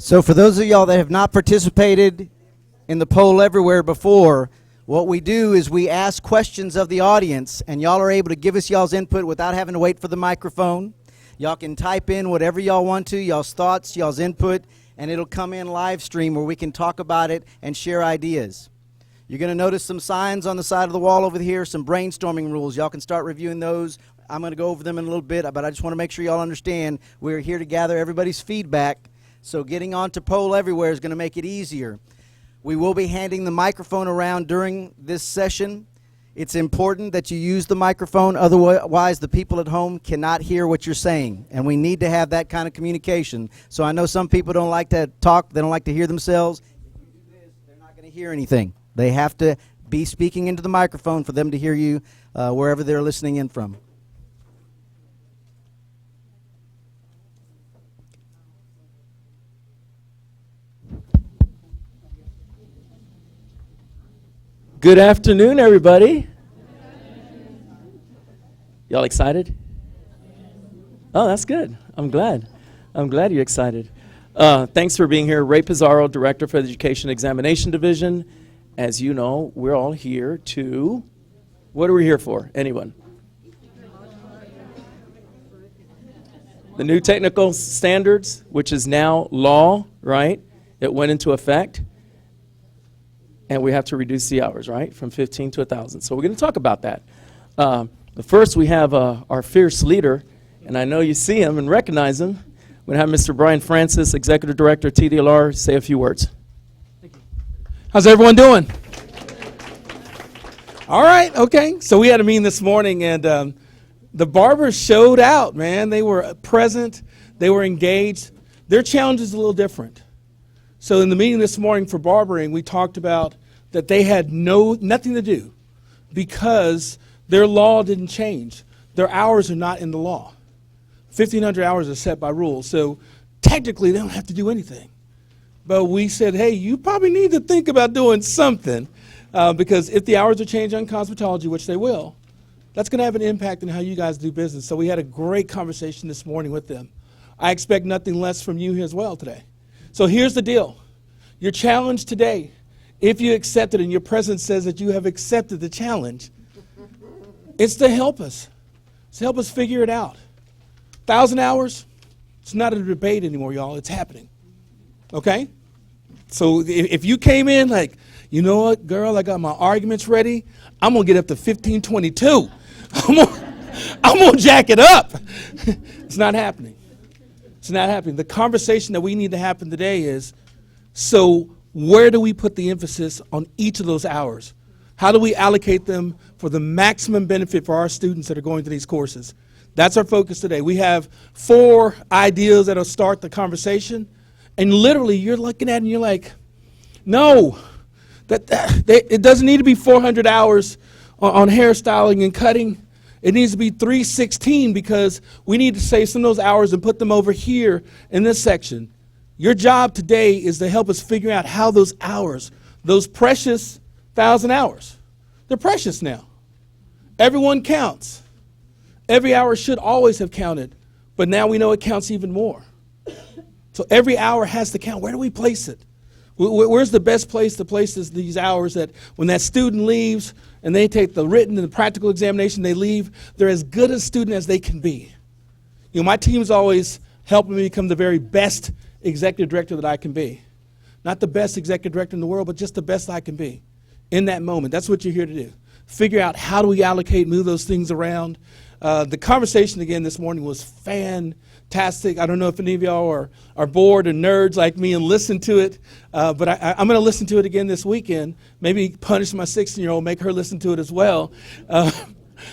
So for those of y'all that have not participated in the poll everywhere before, what we do is we ask questions of the audience, and y'all are able to give us y'all's input without having to wait for the microphone. Y'all can type in whatever y'all want to, y'all's thoughts, y'all's input, and it'll come in live stream where we can talk about it and share ideas. You're going to notice some signs on the side of the wall over here, some brainstorming rules. Y'all can start reviewing those. I'm going to go over them in a little bit, but I just want to make sure y'all understand we're here to gather everybody's feedback, so getting on to poll everywhere is going to make it easier. We will be handing the microphone around during this session. It's important that you use the microphone, otherwise the people at home cannot hear what you're saying, and we need to have that kind of communication. So I know some people don't like to talk, they don't like to hear themselves. If you do this, they're not going to hear anything. They have to be speaking into the microphone for them to hear you wherever they're listening in from. Good afternoon, everybody. Y'all excited? Oh, that's good. I'm glad. I'm glad you're excited. Thanks for being here. Ray Pizarro, Director for the Education Examination Division. As you know, we're all here to, what are we here for? Anyone? The new technical standards, which is now law, right? It went into effect. And we have to reduce the hours, right, from 15 to 1,000. So we're going to talk about that. But first, we have our fierce leader, and I know you see him and recognize him. We're going to have Mr. Brian Francis, Executive Director, TDLR, say a few words. Thank you. How's everyone doing? All right, okay. So we had a meeting this morning, and the barbers showed out, man. They were present. They were engaged. Their challenge is a little different. So in the meeting this morning for barbering, we talked about that they had nothing to do because their law didn't change. Their hours are not in the law. 1,500 hours are set by rule, so technically they don't have to do anything. But we said, hey, you probably need to think about doing something because if the hours are changed on cosmetology, which they will, that's going to have an impact on how you guys do business. So we had a great conversation this morning with them. I expect nothing less from you as well today. So here's the deal. Your challenge today, if you accept it and your president says that you have accepted the challenge, it's to help us. It's to help us figure it out. 1,000 hours, it's not a debate anymore, y'all. It's happening. Okay? So if you came in like, you know what, girl, I got my arguments ready. I'm going to get up to 1522. I'm going to jack it up. It's not happening. It's not happening. The conversation that we need to happen today is, so where do we put the emphasis on each of those hours? How do we allocate them for the maximum benefit for our students that are going through these courses? That's our focus today. We have 4 ideas that'll start the conversation, and literally you're looking at it and you're like, no, it doesn't need to be 400 hours on hairstyling and cutting. It needs to be 316 because we need to save some of those hours and put them over here in this section. Your job today is to help us figure out how those hours, those precious 1,000 hours, they're precious now. Everyone counts. Every hour should always have counted, but now we know it counts even more. So every hour has to count. Where do we place it? Where's the best place to place these hours that when that student leaves and they take the written and the practical examination, they leave, they're as good a student as they can be. You know, my team's always helping me become the very best executive director that I can be. Not the best executive director in the world, but just the best I can be in that moment. That's what you're here to do. Figure out how do we allocate, move those things around. The conversation again this morning was fantastic. I don't know if any of y'all are bored or nerds like me and listen to it, but I'm going to listen to it again this weekend. Maybe punish my 16-year-old, make her listen to it as well,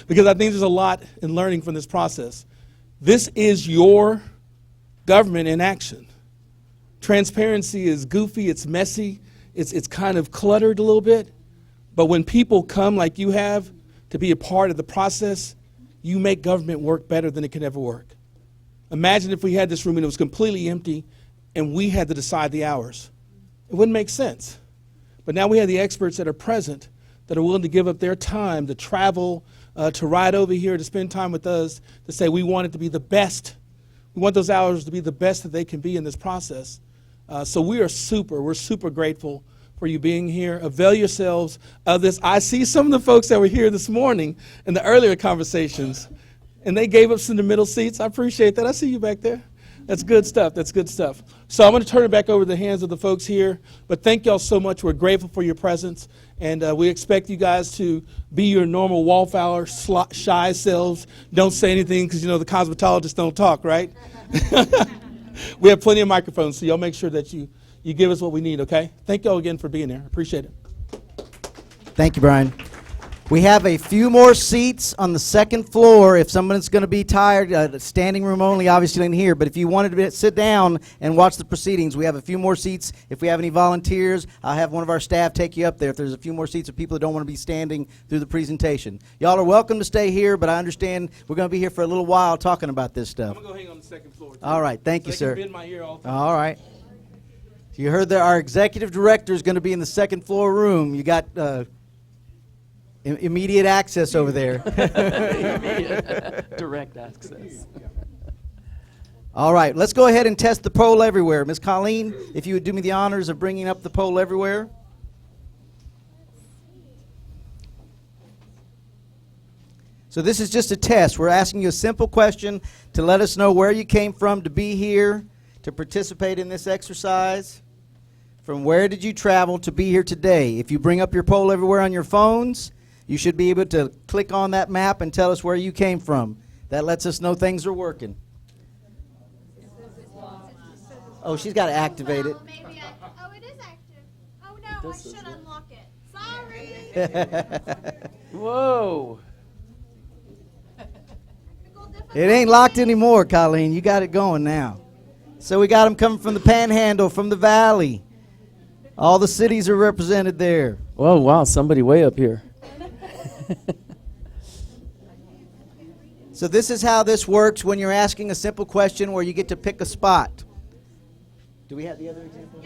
because I think there's a lot in learning from this process. This is your government in action. Transparency is goofy, it's messy, it's kind of cluttered a little bit, but when people come like you have to be a part of the process, you make government work better than it can ever work. Imagine if we had this room and it was completely empty and we had to decide the hours. It wouldn't make sense. But now we have the experts that are present that are willing to give up their time to travel, to ride over here, to spend time with us, to say we want it to be the best. We want those hours to be the best that they can be in this process. So we're super grateful for you being here. Avail yourselves of this. I see some of the folks that were here this morning in the earlier conversations, and they gave up some of the middle seats. I appreciate that. I see you back there. That's good stuff. That's good stuff. So I'm going to turn it back over to the hands of the folks here. But thank y'all so much. We're grateful for your presence. And we expect you guys to be your normal wallflower, shy selves. Don't say anything because, the cosmetologists don't talk, right? We have plenty of microphones, so y'all make sure that you give us what we need, okay? Thank y'all again for being here. Appreciate it. Thank you, Brian. We have a few more seats on the second floor. If someone's going to be tired, standing room only, obviously in here. But if you wanted to sit down and watch the proceedings, we have a few more seats. If we have any volunteers, I'll have one of our staff take you up there if there's a few more seats of people that don't want to be standing through the presentation. Y'all are welcome to stay here, but I understand we're going to be here for a little while talking about this stuff. I'm going to go hang on the second floor, too. All right. Thank you, They sir. can bend my ear all the time. All right. You heard that our executive director is going to be in the second floor room. You got immediate access over there. Direct access. All right, let's go ahead and test the poll everywhere. Ms. Colleen, if you would do me the honors of bringing up the poll everywhere. So this is just a test. We're asking you a simple question to let us know where you came from to be here, to participate in this exercise. From where did you travel to be here today? If you bring up your poll everywhere on your phones, you should be able to click on that map and tell us where you came from. That lets us know things are working. Oh, she's got to activate it. Maybe it is active. Oh no, I should unlock it. Sorry. Whoa. It ain't locked anymore, Colleen. You got it going now. So we got them coming from the Panhandle, from the Valley. All the cities are represented there. Whoa, wow, somebody way up here. So this is how this works when you're asking a simple question where you get to pick a spot. Do we have the other example?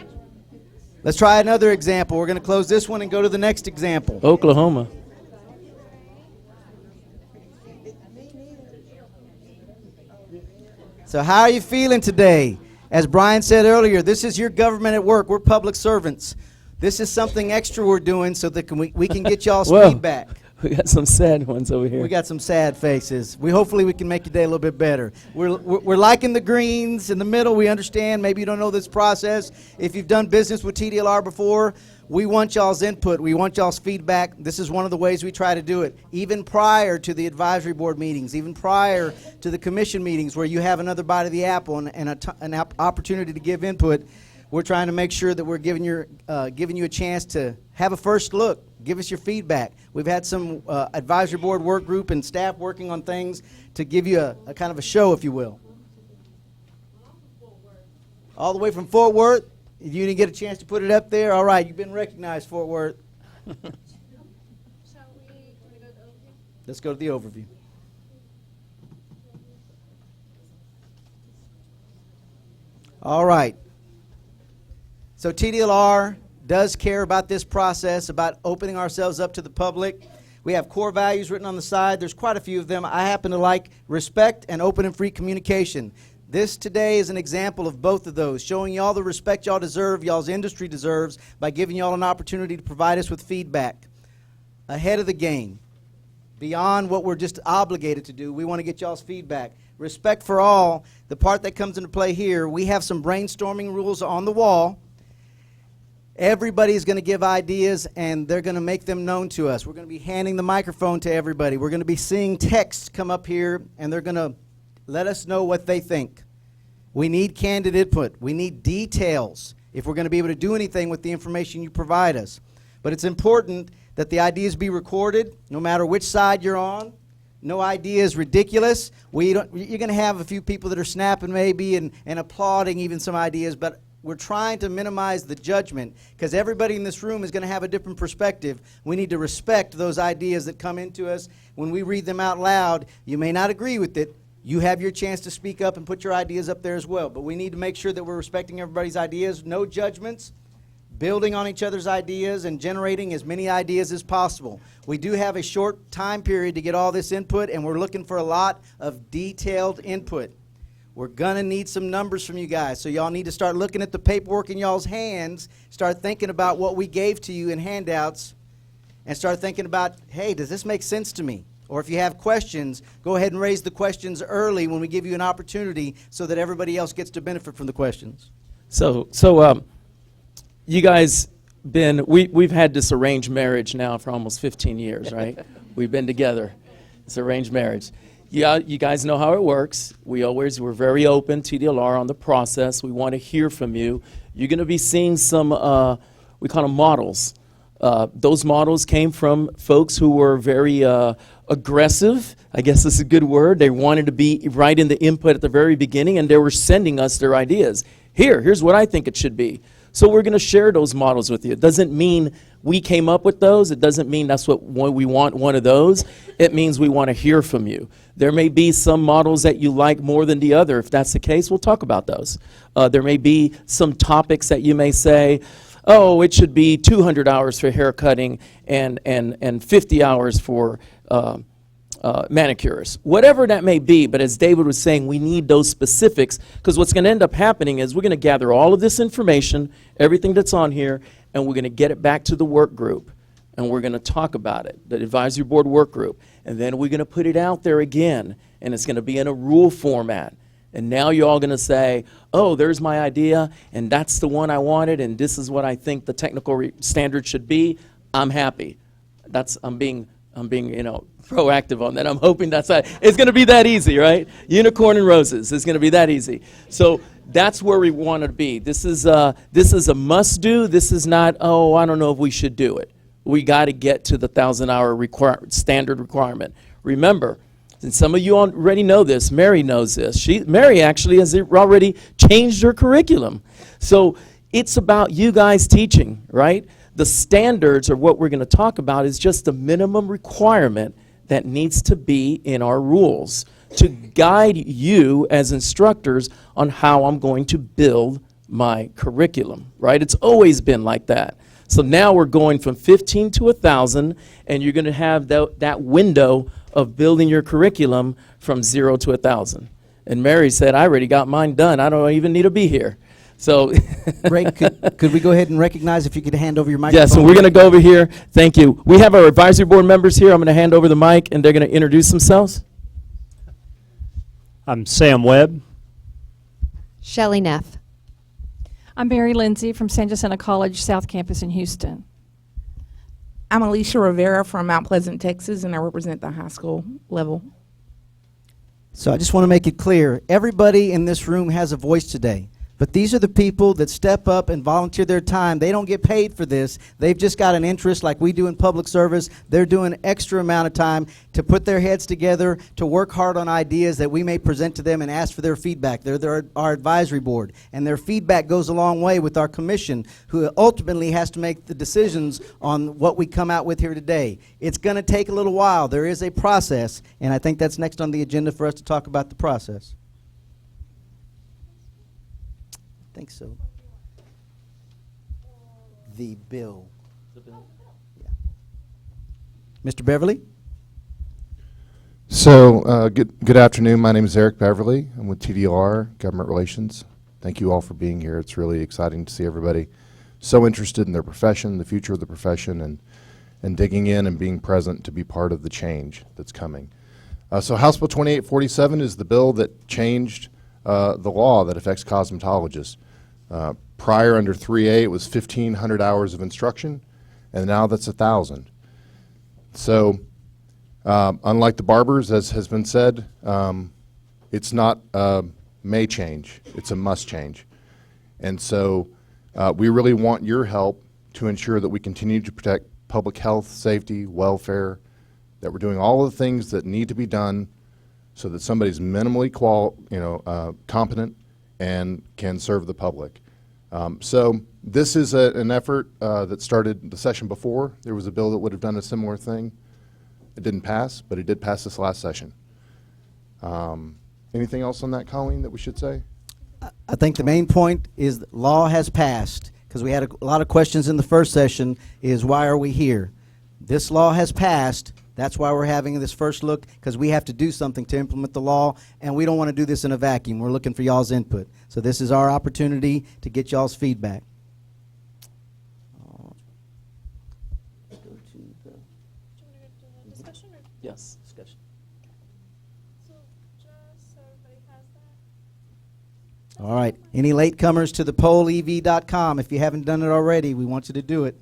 Let's try another example. We're going to close this one and go to the next example. Oklahoma. So how are you feeling today? As Brian said earlier, this is your government at work. We're public servants. This is something extra we're doing so that we can get y'all's Whoa. feedback. We got some sad ones over here. We got some sad faces. Hopefully we can make your day a little bit better. We're liking the greens in the middle. We understand. Maybe you don't know this process. If you've done business with TDLR before, we want y'all's input. We want y'all's feedback. This is one of the ways we try to do it. Even prior to the advisory board meetings, even prior to the commission meetings where you have another bite of the apple and an opportunity to give input, we're trying to make sure that we're giving you a chance to have a first look. Give us your feedback. We've had some advisory board work group and staff working on things to give you a kind of a show, if you will. All the way from Fort Worth. You didn't get a chance to put it up there. All right, you've been recognized, Fort Worth. Shall we go to the overview? Let's go to the overview. All right. So TDLR does care about this process, about opening ourselves up to the public. We have core values written on the side. There's quite a few of them. I happen to like respect and open and free communication. This today is an example of both of those, showing y'all the respect y'all deserve, y'all's industry deserves, by giving y'all an opportunity to provide us with feedback. Ahead of the game, beyond what we're just obligated to do, we want to get y'all's feedback. Respect for all, the part that comes into play here, we have some brainstorming rules on the wall. Everybody's going to give ideas, and they're going to make them known to us. We're going to be handing the microphone to everybody. We're going to be seeing texts come up here, and they're going to let us know what they think. We need candid input. We need details if we're going to be able to do anything with the information you provide us. But it's important that the ideas be recorded, no matter which side you're on. No idea is ridiculous. You're going to have a few people that are snapping maybe and applauding even some ideas, but we're trying to minimize the judgment because everybody in this room is going to have a different perspective. We need to respect those ideas that come into us. When we read them out loud, you may not agree with it. You have your chance to speak up and put your ideas up there as well. But we need to make sure that we're respecting everybody's ideas. No judgments, building on each other's ideas and generating as many ideas as possible. We do have a short time period to get all this input, and we're looking for a lot of detailed input. We're going to need some numbers from you guys. So y'all need to start looking at the paperwork in y'all's hands, start thinking about what we gave to you in handouts, and start thinking about, hey, does this make sense to me? Or if you have questions, go ahead and raise the questions early when we give you an opportunity so that everybody else gets to benefit from the questions. So you guys we've had this arranged marriage now for almost 15 years, right? We've been together. It's arranged marriage. Yeah, you guys know how it works. We're very open, TDLR, on the process. We want to hear from you. You're going to be seeing some, we call them models. Those models came from folks who were very aggressive, I guess is a good word. They wanted to be right in the input at the very beginning, and they were sending us their ideas. Here's what I think it should be. So we're going to share those models with you. It doesn't mean we came up with those. It doesn't mean that's what we want, one of those. It means we want to hear from you. There may be some models that you like more than the other. If that's the case, we'll talk about those. There may be some topics that you may say, oh, it should be 200 hours for hair cutting and 50 hours for manicurists. Whatever that may be, but as David was saying, we need those specifics, because what's going to end up happening is we're going to gather all of this information, everything that's on here, and we're going to get it back to the work group, and we're going to talk about it, the advisory board work group, and then we're going to put it out there again, and it's going to be in a rule format. And now you're all going to say, oh, there's my idea, and that's the one I wanted, and this is what I think the technical standard should be. I'm happy. I'm being proactive on that. I'm hoping it's going to be that easy, right? Unicorn and roses. It's going to be that easy. So that's where we want to be. This is a must do. This is not, oh, I don't know if we should do it. We got to get to the 1,000-hour standard requirement. Remember, and some of you already know this, Mary knows this. Mary actually has already changed her curriculum. So it's about you guys teaching, right? The standards, or what we're going to talk about, is just the minimum requirement that needs to be in our rules to guide you as instructors on how I'm going to build my curriculum, right? It's always been like that. So now we're going from 15 to 1,000, and you're going to have that window of building your curriculum from 0 to 1,000. And Mary said, I already got mine done. I don't even need to be here. So Ray, could we go ahead and recognize, if you could hand over your microphone? yes, and we're going to go over here. Thank you. We have our advisory board members here. I'm going to hand over the mic, and they're going to introduce themselves. I'm Sam Webb. Shelley Neff. I'm Mary Lindsay from San Jacinto College South Campus in Houston. I'm Alicia Rivera from Mount Pleasant, Texas, and I represent the high school level. So I just want to make it clear, everybody in this room has a voice today. But these are the people that step up and volunteer their time. They don't get paid for this. They've just got an interest like we do in public service. They're doing an extra amount of time to put their heads together, to work hard on ideas that we may present to them and ask for their feedback. They're our advisory board. And their feedback goes a long way with our commission, who ultimately has to make the decisions on what we come out with here today. It's going to take a little while. There is a process, and I think that's next on the agenda for us to talk about the process. I think so. The bill. Yeah. Mr. Beverly? So, good afternoon. My name is Eric Beverly. I'm with TDLR, Government Relations. Thank you all for being here. It's really exciting to see everybody so interested in their profession, the future of the profession, and digging in and being present to be part of the change that's coming. So House Bill 2847 is the bill that changed the law that affects cosmetologists. Prior, under 3A, it was 1,500 hours of instruction, and now that's 1,000. So, unlike the barbers, as has been said, it's not a may change, it's a must change. And so, we really want your help to ensure that we continue to protect public health, safety, welfare, that we're doing all of the things that need to be done so that somebody's minimally competent and can serve the public. So this is an effort that started the session before. There was a bill that would have done a similar thing. It didn't pass, but it did pass this last session. Anything else on that, Colleen, that we should say? I think the main point is that law has passed, because we had a lot of questions in the first session, is why are we here? This law has passed. That's why we're having this first look, because we have to do something to implement the law, and we don't want to do this in a vacuum. We're looking for y'all's input. So this is our opportunity to get y'all's feedback. Let's go to the Discussion or Yes. discussion. so just so everybody has that. All right. Any latecomers to the pollev.com? If you haven't done it already, we want you to do it.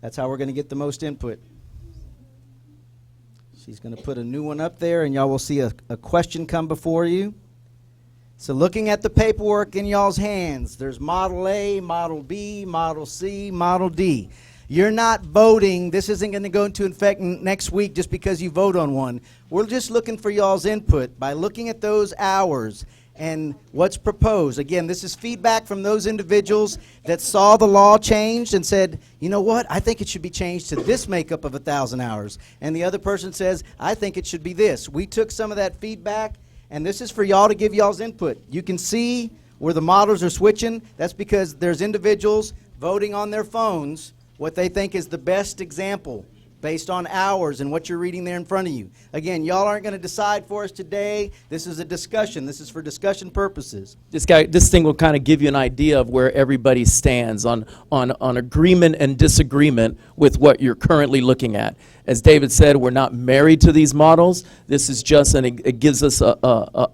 That's how we're going to get the most input. She's going to put a new one up there, and y'all will see a question come before you. So looking at the paperwork in y'all's hands, there's Model A, Model B, Model C, Model D. You're not voting. This isn't going to go into effect next week just because you vote on one. We're just looking for y'all's input by looking at those hours and what's proposed. Again, this is feedback from those individuals that saw the law changed and said, you know what, I think it should be changed to this makeup of 1,000 hours. And the other person says, I think it should be this. We took some of that feedback, and this is for y'all to give y'all's input. You can see where the models are switching. That's because there's individuals voting on their phones what they think is the best example based on hours and what you're reading there in front of you. Again, y'all aren't going to decide for us today. This is a discussion. This is for discussion purposes. This thing will kind of give you an idea of where everybody stands on agreement and disagreement with what you're currently looking at. As David said, we're not married to these models. This is just it gives us a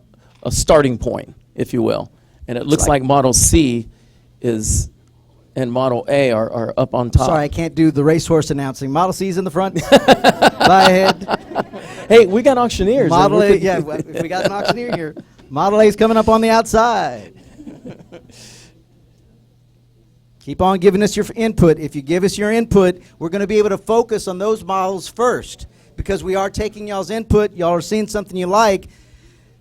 starting point, if you will. And it looks like Model C and Model A are up on top. Sorry, I can't do the racehorse announcing. Model C's in the front. Fly ahead. Hey, we got auctioneers. Model A, yeah, if we got an auctioneer here. Model A's coming up on the outside. Keep on giving us your input. If you give us your input, we're going to be able to focus on those models first, because we are taking y'all's input. Y'all are seeing something you like.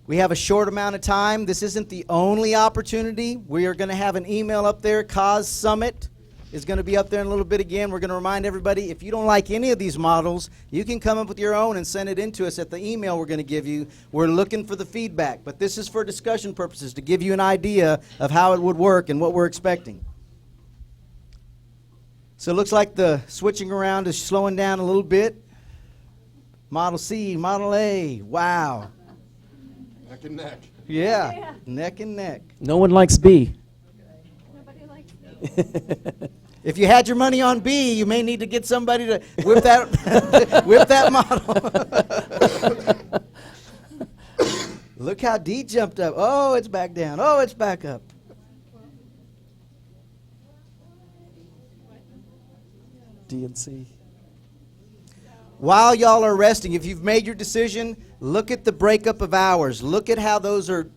We have a short amount of time. This isn't the only opportunity. We are going to have an email up there. Cause Summit is going to be up there in a little bit again. We're going to remind everybody, if you don't like any of these models, you can come up with your own and send it in to us at the email we're going to give you. We're looking for the feedback, but this is for discussion purposes, to give you an idea of how it would work and what we're expecting. So it looks like the switching around is slowing down a little bit. Model C, Model A, wow. Neck and neck. Yeah, neck and neck. No one likes B. Nobody likes If you had your money on B, you may need to get somebody to whip that whip that model. Look how D jumped up. Oh, it's back down. Oh, it's back up. D and C. While y'all are resting, if you've made your decision, look at the breakup of hours. Look at how those are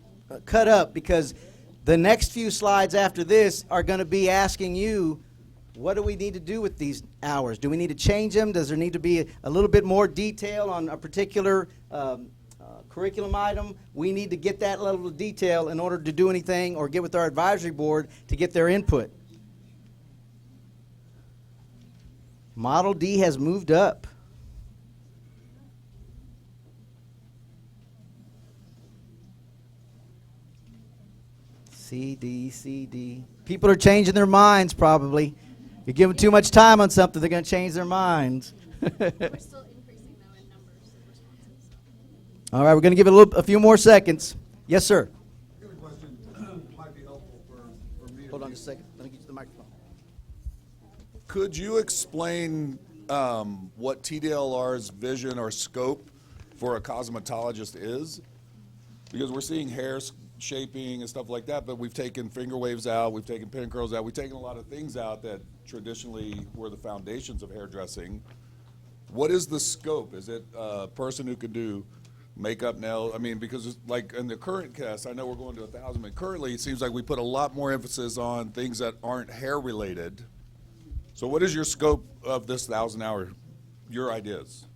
cut up, because the next few slides after this are going to be asking you, what do we need to do with these hours? Do we need to change them? Does there need to be a little bit more detail on a particular curriculum item? We need to get that level of detail in order to do anything, or get with our advisory board to get their input. Model D has moved up. C, D, C, D. People are changing their minds probably. You're giving too much time on something, they're going to change their minds. We're still increasing though in numbers of responses. All right, we're going to give it a few more seconds. Yes, sir. I got a question. Might be helpful for me. Hold on just a second. Let me get you the microphone. Could you explain what TDLR's vision or scope for a cosmetologist is? Because we're seeing hair shaping and stuff like that, but we've taken finger waves out, we've taken pin curls out, we've taken a lot of things out that traditionally were the foundations of hairdressing. What is the scope? Is it a person who could do makeup, nails? I mean, because it's like in the current cast, I know we're going to 1,000, but currently it seems like we put a lot more emphasis on things that aren't hair related. So what is your scope of this 1,000-hour, your ideas?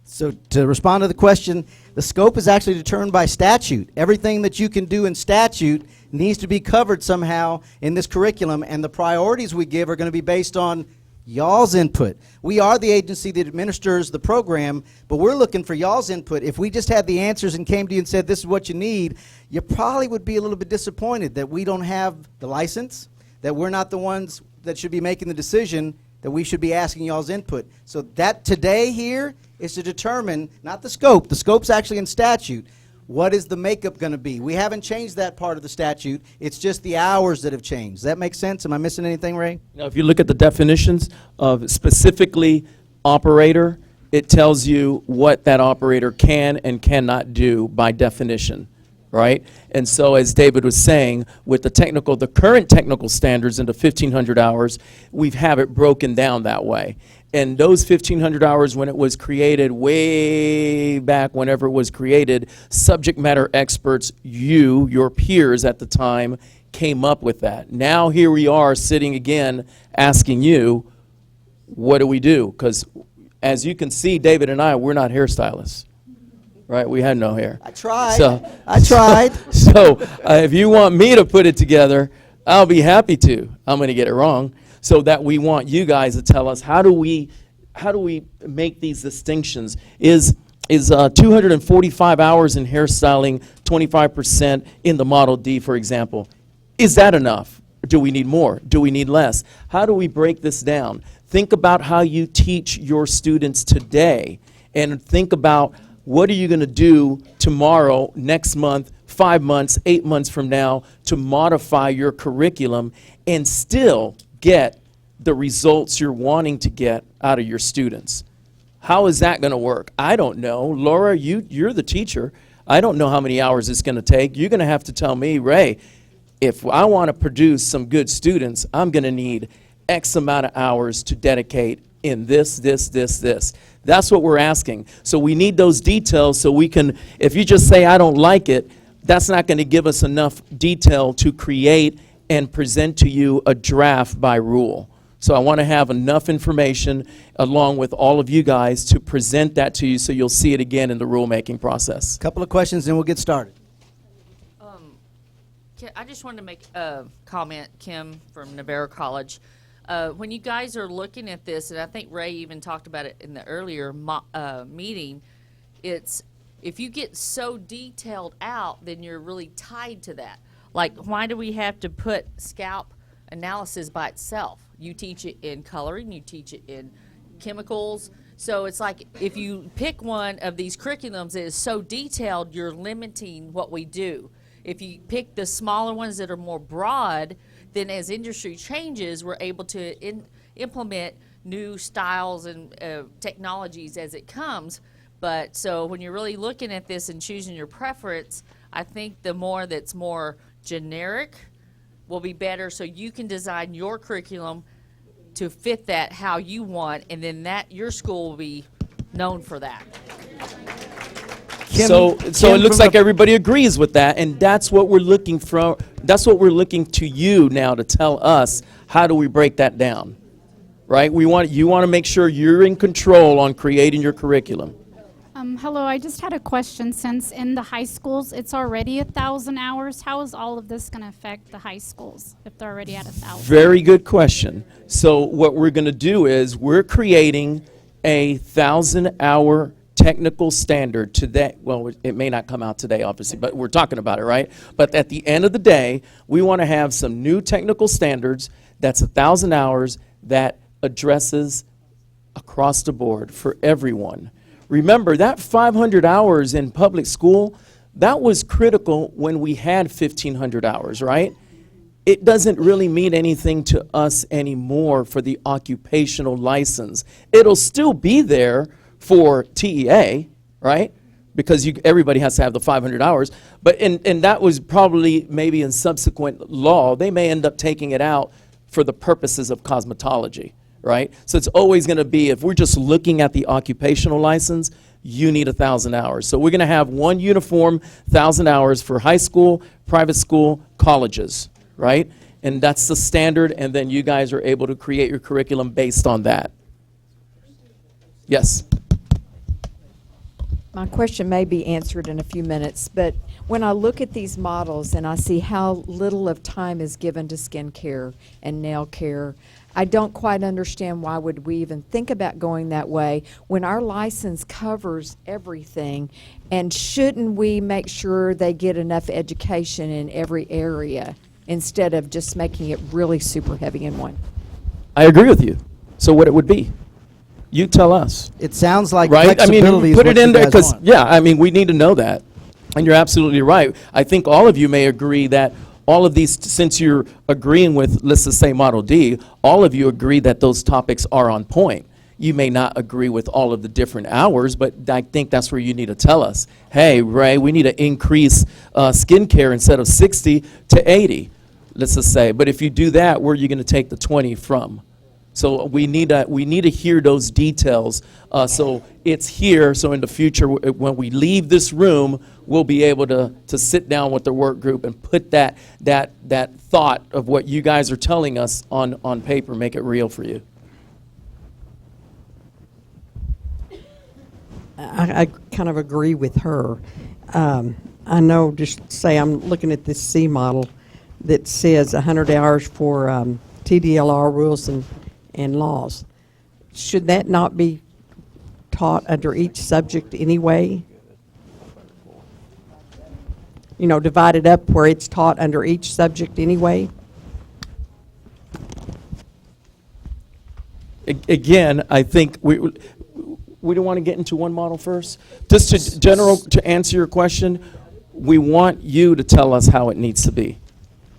So to respond to the question, the scope is actually determined by statute. Everything that you can do in statute needs to be covered somehow in this curriculum, and the priorities we give are going to be based on y'all's input. We are the agency that administers the program, but we're looking for y'all's input. If we just had the answers and came to you and said, this is what you need, you probably would be a little bit disappointed that we don't have the license, that we're not the ones that should be making the decision, that we should be asking y'all's input. So that today here is to determine, not the scope's actually in statute. What is the makeup going to be? We haven't changed that part of the statute. It's just the hours that have changed. Does that make sense? Am I missing anything, Ray? Now, if you look at the definitions of specifically operator, it tells you what that operator can and cannot do by definition, right? And so, as David was saying, with the current technical standards into 1,500 hours, we have it broken down that way. And those 1,500 hours, when it was created, way back whenever it was created, subject matter experts, your peers at the time, came up with that. Now here we are sitting again asking you, what do we do? Because as you can see, David and I, we're not hairstylists, right? We had no hair. I tried. I tried. So if you want me to put it together, I'll be happy to. I'm going to get it wrong. So that we want you guys to tell us, how do we make these distinctions? Is 245 hours in hairstyling, 25% in the Model D, for example, is that enough? Do we need more? Do we need less? How do we break this down? Think about how you teach your students today, and think about what are you going to do tomorrow, next month, 5 months, 8 months from now to modify your curriculum and still get the results you're wanting to get out of your students. How is that going to work? I don't know. Laura, you're the teacher. I don't know how many hours it's going to take. You're going to have to tell me, Ray, if I want to produce some good students, I'm going to need X amount of hours to dedicate in this. That's what we're asking. So we need those details so we can, if you just say, I don't like it, that's not going to give us enough detail to create and present to you a draft by rule. So I want to have enough information along with all of you guys to present that to you so you'll see it again in the rulemaking process. Couple of questions, and we'll get started. I just wanted to make a comment, Kim from Navarro College. When you guys are looking at this, and I think Ray even talked about it in the earlier meeting, it's if you get so detailed out, then you're really tied to that. Like, why do we have to put scalp analysis by itself? You teach it in coloring, you teach it in chemicals. So it's like if you pick one of these curriculums that is so detailed, you're limiting what we do. If you pick the smaller ones that are more broad, then as industry changes, we're able to implement new styles and technologies as it comes. But so when you're really looking at this and choosing your preference, I think the more that's more generic will be better, so you can design your curriculum to fit that how you want, and then that your school will be known for that. So it looks like everybody agrees with that, and that's what we're looking for. That's what we're looking to you now to tell us, how do we break that down, right? You want to make sure you're in control on creating your curriculum. Hello, I just had a question. Since in the high schools it's already 1,000 hours, how is all of this going to affect the high schools if they're already at 1,000? Very good question. So what we're going to do is we're creating a 1,000-hour technical standard today. Well, it may not come out today, obviously, but we're talking about it, right? But at the end of the day, we want to have some new technical standards that's 1,000 hours that addresses across the board for everyone. Remember, that 500 hours in public school, that was critical when we had 1,500 hours, right? It doesn't really mean anything to us anymore for the occupational license. It'll still be there for TEA, right? Because everybody has to have the 500 hours. But and that was probably maybe in subsequent law, they may end up taking it out for the purposes of cosmetology, right? So it's always going to be, if we're just looking at the occupational license, you need 1,000 hours. So we're going to have one uniform 1,000 hours for high school, private school, colleges, right? And that's the standard, and then you guys are able to create your curriculum based on that. Yes? My question may be answered in a few minutes, but when I look at these models and I see how little of time is given to skin care and nail care, I don't quite understand why would we even think about going that way when our license covers everything, and shouldn't we make sure they get enough education in every area instead of just making it really super heavy in one? I agree with you. So what it would be? You tell us. It sounds like Right? I mean, flexibility put is it what in you there guys because, want. yeah, I mean, we need to know that. And you're absolutely right. I think all of you may agree that all of these, since you're agreeing with, let's just say Model D, all of you agree that those topics are on point. You may not agree with all of the different hours, but I think that's where you need to tell us, hey, Ray, we need to increase skincare instead of 60 to 80, let's just say. But if you do that, where are you going to take the 20 from? So we need to hear those details. So it's here. So in the future, when we leave this room, we'll be able to sit down with the work group and put that thought of what you guys are telling us on paper, make it real for you. I kind of agree with her. I know, just say I'm looking at this C model that says 100 hours for TDLR rules and laws. Should that not be taught under each subject anyway? You know, divided up where it's taught under each subject anyway? Again, I think we don't want to get into one model first. Just to answer your question, we want you to tell us how it needs to be.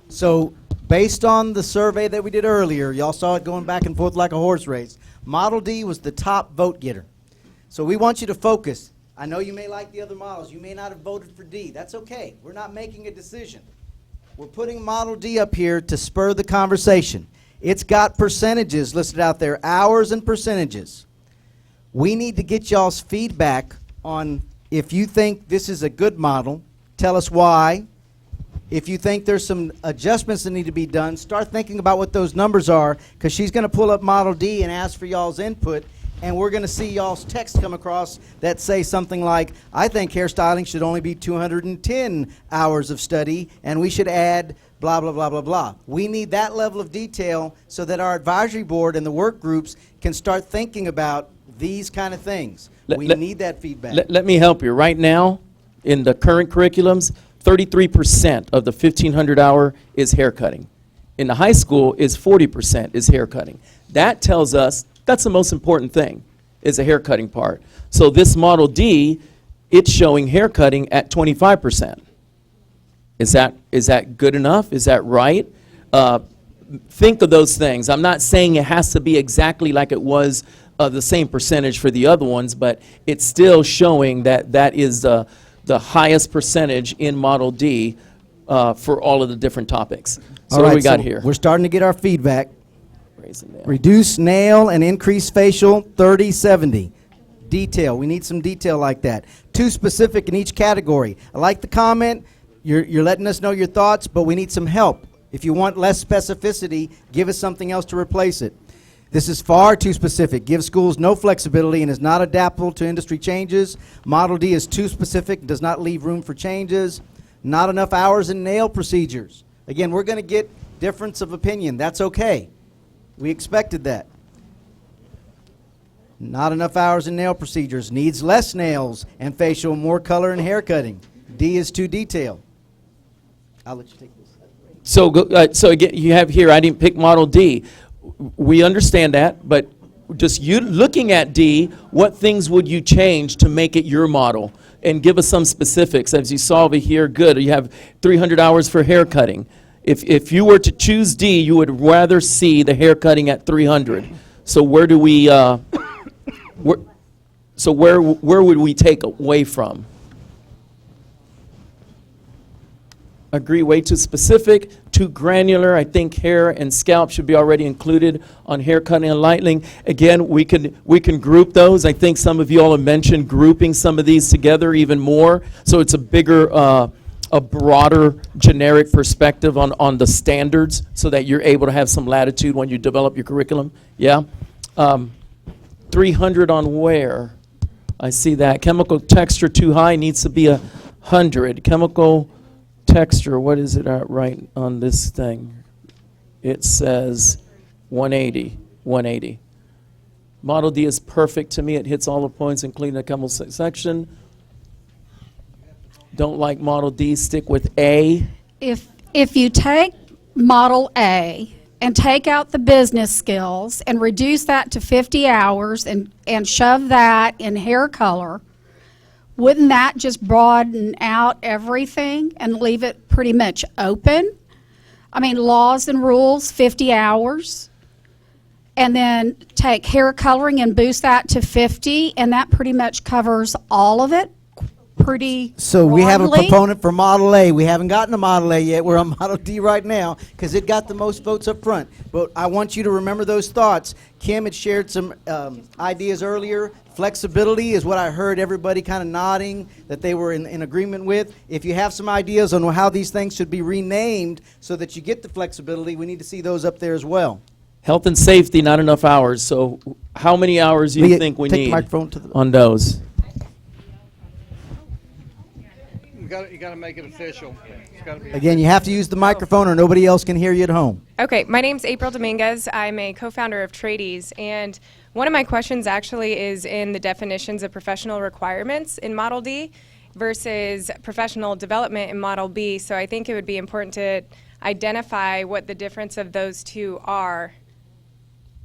So based on the survey that we did earlier, y'all saw it going back and forth like a horse race. Model D was the top vote getter. So we want you to focus. I know you may like the other models. You may not have voted for D. That's okay. We're not making a decision. We're putting Model D up here to spur the conversation. It's got percentages listed out there, hours and percentages. We need to get y'all's feedback on if you think this is a good model, tell us why. If you think there's some adjustments that need to be done, start thinking about what those numbers are, because she's going to pull up Model D and ask for y'all's input, and we're going to see y'all's text come across that say something like, I think hairstyling should only be 210 hours of study, and we should add blah, blah, blah, blah, blah. We need that level of detail so that our advisory board and the work groups can start thinking about these kind of things. We need that feedback. Let me help you. Right now, in the current curriculums, 33% of the 1,500 hour is haircutting. In the high school, is 40% is haircutting. That tells us that's the most important thing, is the haircutting part. So this Model D, it's showing haircutting at 25%. Is that good enough? Is that right? Think of those things. I'm not saying it has to be exactly like it was the same percentage for the other ones, but it's still showing that that is the highest percentage in Model D for all of the different topics. So what do we got here? We're starting to get our feedback. Raising nail. Reduce nail and increase facial, 30-70. Detail, we need some detail like that. Too specific in each category. I like the comment, you're letting us know your thoughts, but we need some help. If you want less specificity, give us something else to replace it. This is far too specific. Gives schools no flexibility and is not adaptable to industry changes. Model D is too specific, does not leave room for changes. Not enough hours in nail procedures. Again, we're going to get difference of opinion. That's okay. We expected that. Not enough hours in nail procedures. Needs less nails and facial, more color and hair cutting. D is too detailed. I'll let you take this. So again, you have here, I didn't pick Model D. We understand that, but just you looking at D, what things would you change to make it your model? And give us some specifics. As you saw over here, good, you have 300 hours for hair cutting. If you were to choose D, you would rather see the hair cutting at 300. So where do we, where would we take away from? Agree, way too specific, too granular. I think hair and scalp should be already included on hair cutting and lightening. Again, we can group those. I think some of you all have mentioned grouping some of these together even more, so it's a bigger, a broader generic perspective on the standards, so that you're able to have some latitude when you develop your curriculum. Yeah, 300 on where? I see that. Chemical texture too high, needs to be 100. Chemical texture, what is it right on this thing? It says 180, 180. Model D is perfect to me. It hits all the points, including the chemical section. Don't like Model D, stick with A. If you take Model A and take out the business skills and reduce that to 50 hours and shove that in hair color, wouldn't that just broaden out everything and leave it pretty much open? I mean, laws and rules, 50 hours, and then take hair coloring and boost that to 50, and that pretty much covers all of it pretty So we have a broadly. proponent for Model A. We haven't gotten to Model A yet. We're on Model D right now because it got the most votes up front. But I want you to remember those thoughts. Kim had shared some ideas earlier. Flexibility is what I heard everybody kind of nodding that they were in agreement with. If you have some ideas on how these things should be renamed so that you get the flexibility, we need to see those up there as well. Health and safety, not enough hours. So how many hours do you Leah, think we take the need microphone to the- on those? You got to make it official. It's gotta be Again, you have to use the microphone or nobody else can hear you at home. Okay, my name's April Dominguez. I'm a co-founder of Tradies, and one of my questions actually is in the definitions of professional requirements in Model D versus professional development in Model B. So I think it would be important to identify what the difference of those two are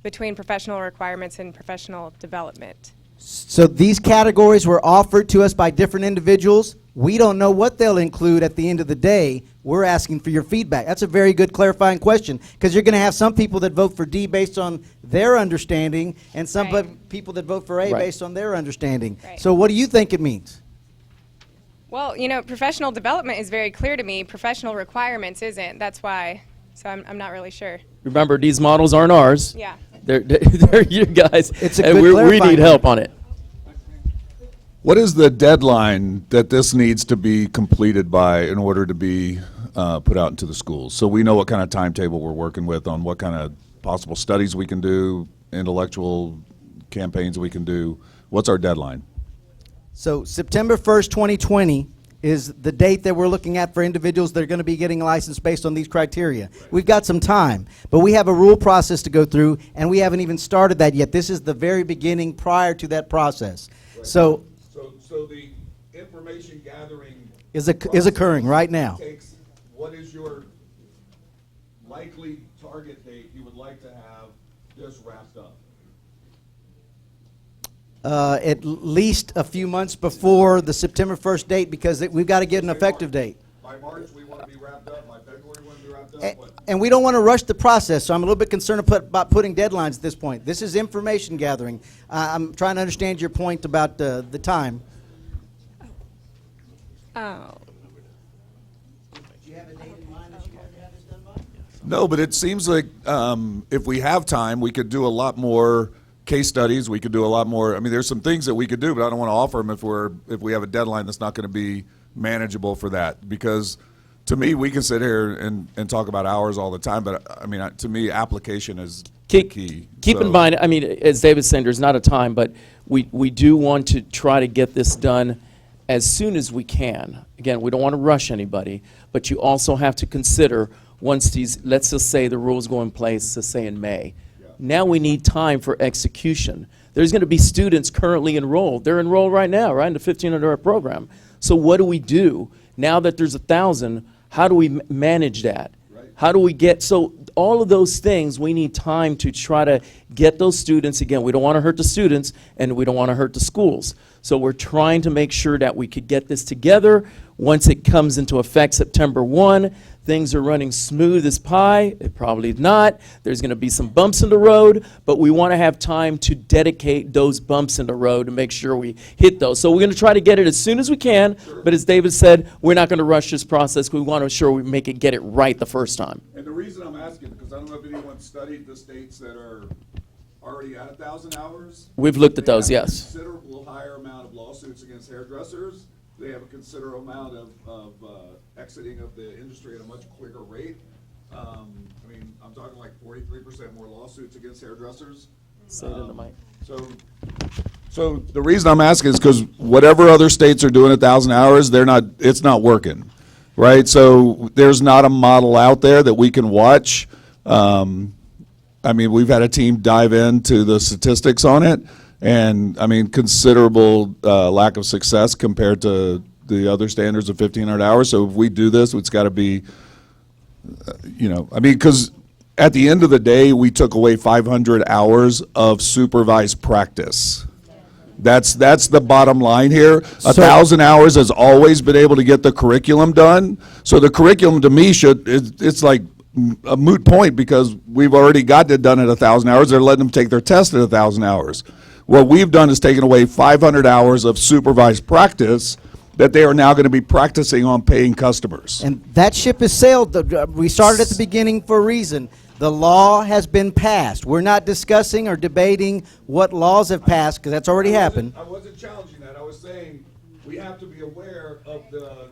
between professional requirements and professional development. So these categories were offered to us by different individuals. We don't know what they'll include at the end of the day. We're asking for your feedback. That's a very good clarifying question because you're going to have some people that vote for D based on their understanding and some people that vote for A Right. based on their understanding. Right. So what do you think it means? Well, you know, professional development is very clear to me. Professional requirements isn't. That's why. So I'm not really sure. Remember, these models aren't ours. Yeah. They're you guys. It's a and good we clarifying need help on it. What is the deadline that this needs to be completed by in order to be put out into the schools? So we know what kind of timetable we're working with on what kind of possible studies we can do, intellectual campaigns we can do. What's our deadline? So September 1st, 2020 is the date that we're looking at for individuals that are going to be getting a license based on these criteria. We've got some time, but we have a rule process to go through, and we haven't even started that yet. This is the very beginning prior to that process. So So the information gathering is occurring right now. takes, what is your likely target date you would like to have this wrapped up? At least a few months before the September 1st date because we've got to get an effective date. By March, we want to be wrapped up. By February, we want to be wrapped up. What? And we don't want to rush the process, so I'm a little bit concerned about putting deadlines at this point. This is information gathering. I'm trying to understand your point about the time. Oh. No, but it seems like if we have time, we could do a lot more case studies. We could do a lot more. I mean, there's some things that we could do, but I don't want to offer them if we have a deadline that's not going to be manageable for that. Because to me, we can sit here and talk about hours all the time, but I mean, to me, application is key. Keep in mind, I mean, as David said, there's not a time, but we do want to try to get this done as soon as we can. Again, we don't want to rush anybody, but you also have to consider once these, let's just say the rules go in place, let's say in May. Now we need time for execution. There's going to be students currently enrolled. They're enrolled right now, right, in the 1,500 program. So what do we do? Now that there's 1,000, how do we manage that? How do we get, so all of those things, we need time to try to get those students. Again, we don't want to hurt the students and we don't want to hurt the schools. So we're trying to make sure that we could get this together. Once it comes into effect September 1, things are running smooth as pie. It probably not. There's going to be some bumps in the road, but we want to have time to dedicate those bumps in the road to make sure we hit those. So we're going to try to get it as soon as we can, but as David said, we're not going to rush this process. We want to ensure we get it right the first time. And the reason I'm asking, because I don't know if anyone studied the states that are already at 1,000 hours. We've looked at those, They have yes. a considerable higher amount of lawsuits against hairdressers. They have a considerable amount of exiting of the industry at a much quicker rate. I mean, I'm talking like 43% more lawsuits against hairdressers. Say it in the mic. So the reason I'm asking is because whatever other states are doing 1,000 hours, it's not working, right? So there's not a model out there that we can watch. I mean, we've had a team dive into the statistics on it, and I mean, considerable lack of success compared to the other standards of 1,500 hours. So if we do this, it's got to be, I mean, because at the end of the day, we took away 500 hours of supervised practice. That's the bottom line here. 1,000 hours has always been able to get the curriculum done. So the curriculum to me it's like a moot point because we've already gotten it done at 1,000 hours. They're letting them take their test at 1,000 hours. What we've done is taken away 500 hours of supervised practice that they are now going to be practicing on paying customers. And that ship has sailed. We started at the beginning for a reason. The law has been passed. We're not discussing or debating what laws have passed because that's already happened. I wasn't challenging that. I was saying we have to be aware of the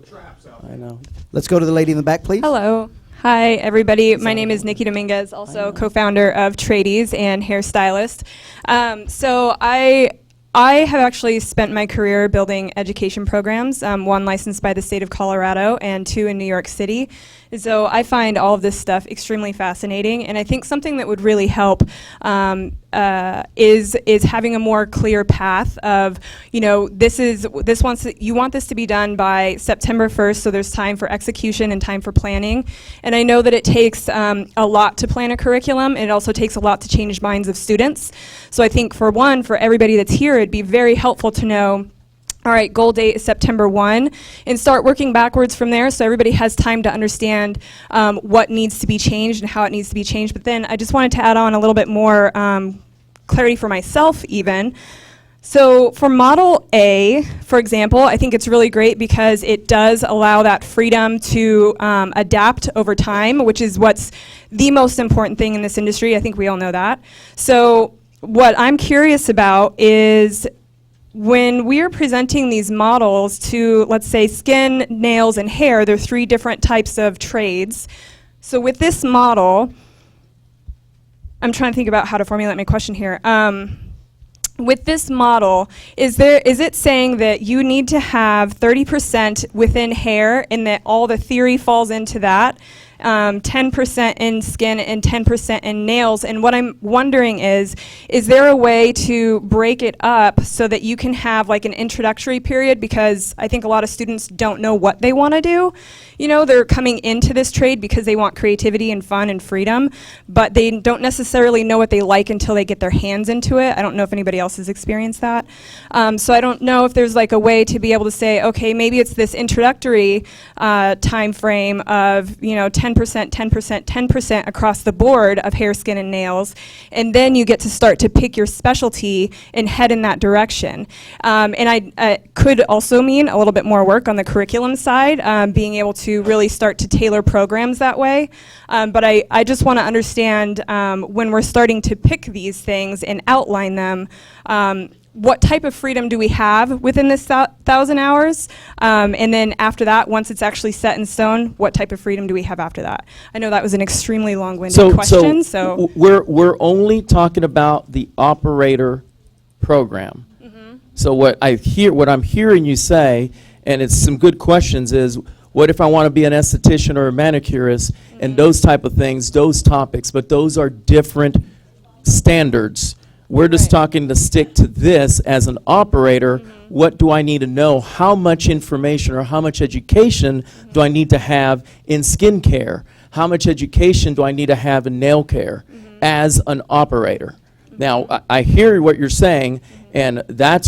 traps out there. I know. Let's go to the lady in the back, please. Hello. Hi, everybody. My name is Nikki Dominguez, also co-founder of Tradies and hairstylist. So I have actually spent my career building education programs, one licensed by the state of Colorado and 2 in New York City. So I find all of this stuff extremely fascinating, and I think something that would really help is having a more clear path of, you know, you want this to be done by September 1st, so there's time for execution and time for planning. And I know that it takes a lot to plan a curriculum, and it also takes a lot to change minds of students. So I think for everybody that's here, it'd be very helpful to know, all right, goal date is September 1, and start working backwards from there so everybody has time to understand what needs to be changed and how it needs to be changed. But then I just wanted to add on a little bit more clarity for myself even. So for Model A, for example, I think it's really great because it does allow that freedom to adapt over time, which is what's the most important thing in this industry. I think we all know that. So what I'm curious about is when we are presenting these models to, let's say, skin, nails, and hair, they're 3 different types of trades. So with this model, I'm trying to think about how to formulate my question here. With this model, is it saying that you need to have 30% within hair and that all the theory falls into that? 10% in skin and 10% in nails. And what I'm wondering is there a way to break it up so that you can have like an introductory period? Because I think a lot of students don't know what they want to do. You know, they're coming into this trade because they want creativity and fun and freedom, but they don't necessarily know what they like until they get their hands into it. I don't know if anybody else has experienced that. So I don't know if there's like a way to be able to say, okay, maybe it's this introductory time frame of, you know, 10%, 10%, 10% across the board of hair, skin, and nails, and then you get to start to pick your specialty and head in that direction. And I could also mean a little bit more work on the curriculum side, being able to really start to tailor programs that way. But I just want to understand when we're starting to pick these things and outline them, what type of freedom do we have within this 1,000 hours? And then after that, once it's actually set in stone, what type of freedom do we have after that? I know that was an extremely long-winded question. So we're only talking about the operator program. So what I'm hearing you say, and it's some good questions, is what if I want to be an esthetician or a manicurist and those type of things, those topics, but those are different standards. We're just talking to stick to this as an operator. What do I need to know? How much information or how much education do I need to have in skincare? How much education do I need to have in nail care as an operator? Now, I hear what you're saying, and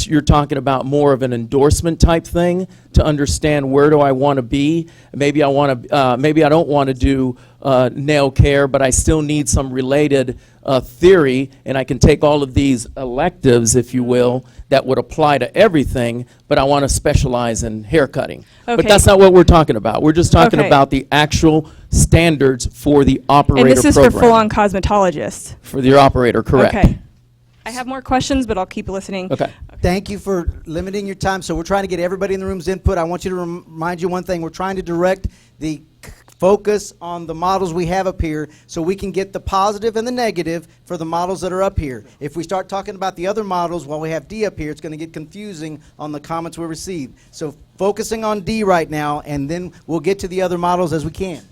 you're talking about more of an endorsement type thing to understand where do I want to be. Maybe I don't want to do nail care, but I still need some related theory, and I can take all of these electives, if you will, that would apply to everything, but I want to specialize in hair cutting. But that's not what we're talking about. We're just talking about the actual standards for the operator program. And this is for full-on cosmetologists? For the operator, correct. Okay. I have more questions, but I'll keep listening. Okay. Thank you for limiting your time. So we're trying to get everybody in the room's input. I want you to remind you one thing. We're trying to direct the focus on the models we have up here so we can get the positive and the negative for the models that are up here. If we start talking about the other models while we have D up here, it's going to get confusing on the comments we receive. So focusing on D right now, and then we'll get to the other models as we can.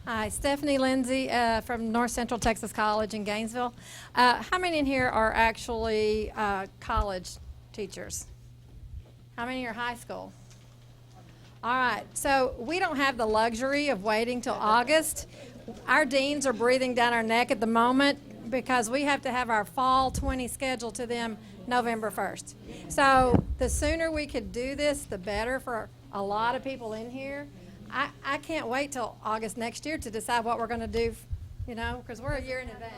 Hi, Stephanie Lindsay from North Central Texas College in Gainesville. How many in here are actually college teachers? How many are high school? All right, so we don't have the luxury of waiting till August. our deans are breathing down our neck at the moment because we have to have our fall 20 scheduled to them November 1st. So the sooner we could do this, the better for a lot of people in here. I can't wait till August next year to decide what we're going to do, you know, because we're a year in advance.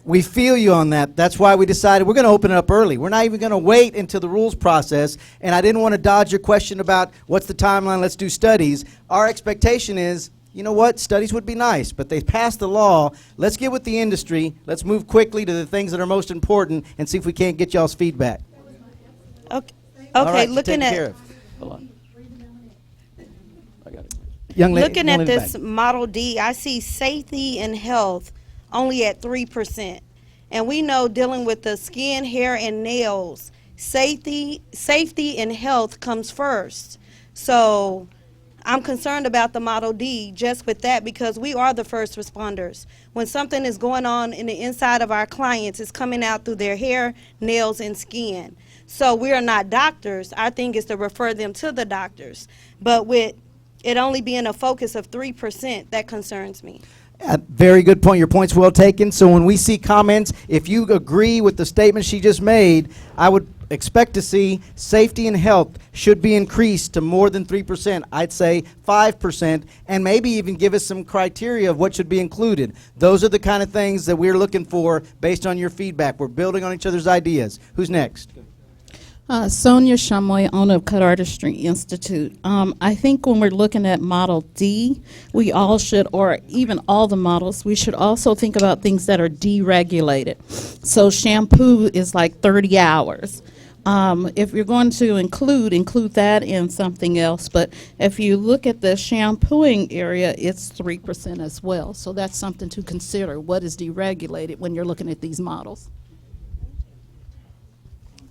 We feel you on that. That's why we decided we're going to open it up early. We're not even going to wait until the rules process. And I didn't want to dodge your question about what's the timeline, let's do studies. Our expectation is, you know what, studies would be nice, but they passed the law. Let's get with the industry. Let's move quickly to the things that are most important and see if we can't get y'all's feedback. Okay, All right, looking taken care at of. Hold on. I got it. Young lady, looking young at lady this back. Model D, I see safety and health only at 3%. And we know dealing with the skin, hair, and nails, safety and health comes first. So I'm concerned about the Model D just with that because we are the first responders. When something is going on in the inside of our clients, it's coming out through their hair, nails, and skin. So we are not doctors. Our thing is to refer them to the doctors. But with it only being a focus of 3%, that concerns me. Very good point. Your point's well taken. So when we see comments, if you agree with the statement she just made, I would expect to see safety and health should be increased to more than 3%. I'd say 5%, and maybe even give us some criteria of what should be included. Those are the kind of things that we're looking for based on your feedback. We're building on each other's ideas. Who's next? Sonia Shumway, owner of Cut Artistry Institute. I think when we're looking at Model D, we all should, or even all the models, we should also think about things that are deregulated. So shampoo is like 30 hours. If you're going to include that in something else. But if you look at the shampooing area, it's 3% as well. So that's something to consider. What is deregulated when you're looking at these models?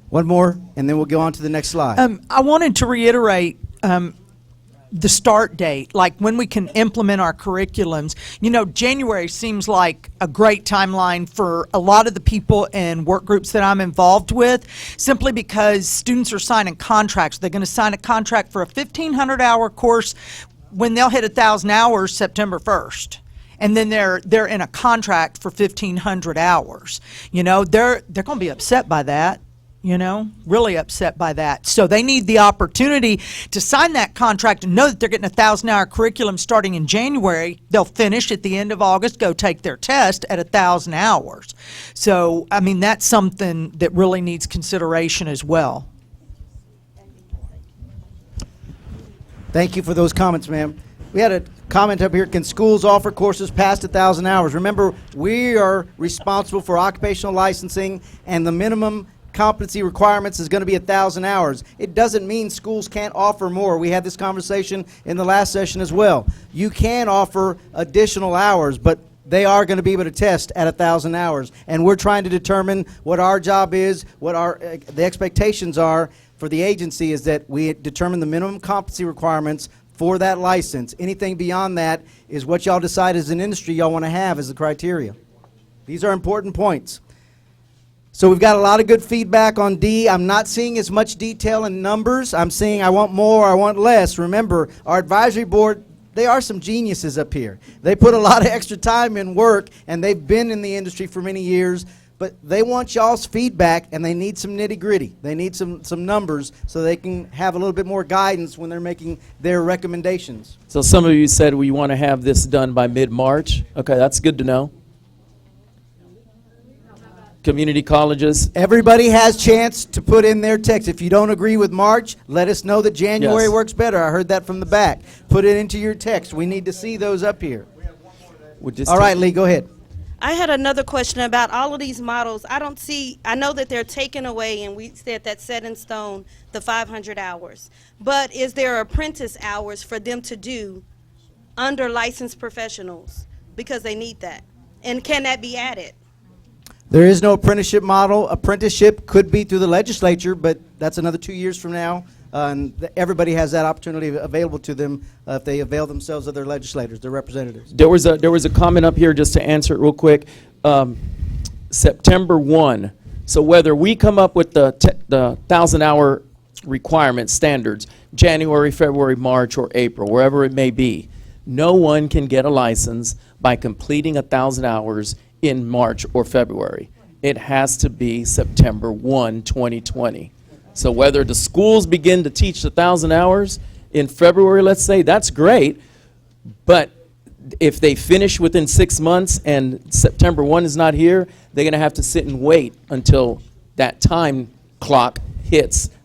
One more, and then we'll go on to the next slide. I wanted to reiterate the start date, like when we can implement our curriculums. You know, January seems like a great timeline for a lot of the people and work groups that I'm involved with, simply because students are signing contracts. They're going to sign a contract for a 1,500-hour course when they'll hit 1,000 hours September 1st. And then they're in a contract for 1,500 hours. You know, they're going to be upset by that. You know, really upset by that. So they need the opportunity to sign that contract and know that they're getting a 1,000-hour curriculum starting in January. They'll finish at the end of August, go take their test at 1,000 hours. So, I mean, that's something that really needs consideration as well. Thank you for those comments, ma'am. We had a comment up here, can schools offer courses past 1,000 hours? Remember, we are responsible for occupational licensing, and the minimum competency requirements is going to be 1,000 hours. It doesn't mean schools can't offer more. We had this conversation in the last session as well. You can offer additional hours, but they are going to be able to test at 1,000 hours. And we're trying to determine what our job is, what the expectations are for the agency is that we determine the minimum competency requirements for that license. Anything beyond that is what y'all decide as an industry y'all want to have as the criteria. These are important points. So we've got a lot of good feedback on D. I'm not seeing as much detail in numbers. I'm seeing I want more, I want less. Remember, our advisory board, they are some geniuses up here. They put a lot of extra time in work, and they've been in the industry for many years, but they want y'all's feedback, and they need some nitty-gritty. They need some numbers so they can have a little bit more guidance when they're making their recommendations. So some of you said we want to have this done by mid-March. Okay, that's good to know. Community colleges. Everybody has chance to put in their text. If you don't agree with March, let us know that January Yes. works better. I heard that from the back. Put it into your text. We need to see those up here. All right, Lee, go ahead. I had another question about all of these models. I know that they're taken away, and we said that's set in stone, the 500 hours. But is there apprentice hours for them to do under licensed professionals? Because they need that. And can that be added? There is no apprenticeship model. Apprenticeship could be through the legislature, but that's another 2 years from now. And everybody has that opportunity available to them if they avail themselves of their legislators, their representatives. There was a comment up here, just to answer it real quick. September 1. So whether we come up with the 1,000-hour requirement standards, January, February, March, or April, wherever it may be, No one can get a license by completing 1,000 hours in March or February. It has to be September 1, 2020. So whether the schools begin to teach 1,000 hours in February, let's say, that's great, but if they finish within 6 months and September 1 is not here, they're going to have to sit and wait until that time clock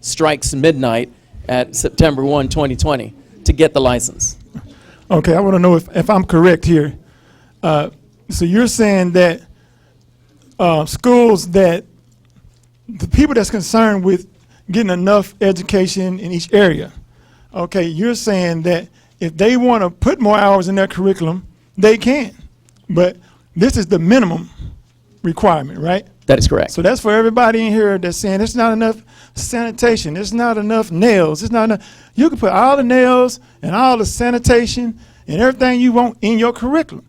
strikes midnight at September 1, 2020 to get the license. Okay, I want to know if I'm correct here. So you're saying that schools that the people that's concerned with getting enough education in each area, okay, you're saying that if they want to put more hours in their curriculum, they can. But this is the minimum requirement, right? That is correct. So that's for everybody in here that's saying it's not enough sanitation, it's not enough nails, it's not enough. You can put all the nails and all the sanitation and everything you want in your curriculum.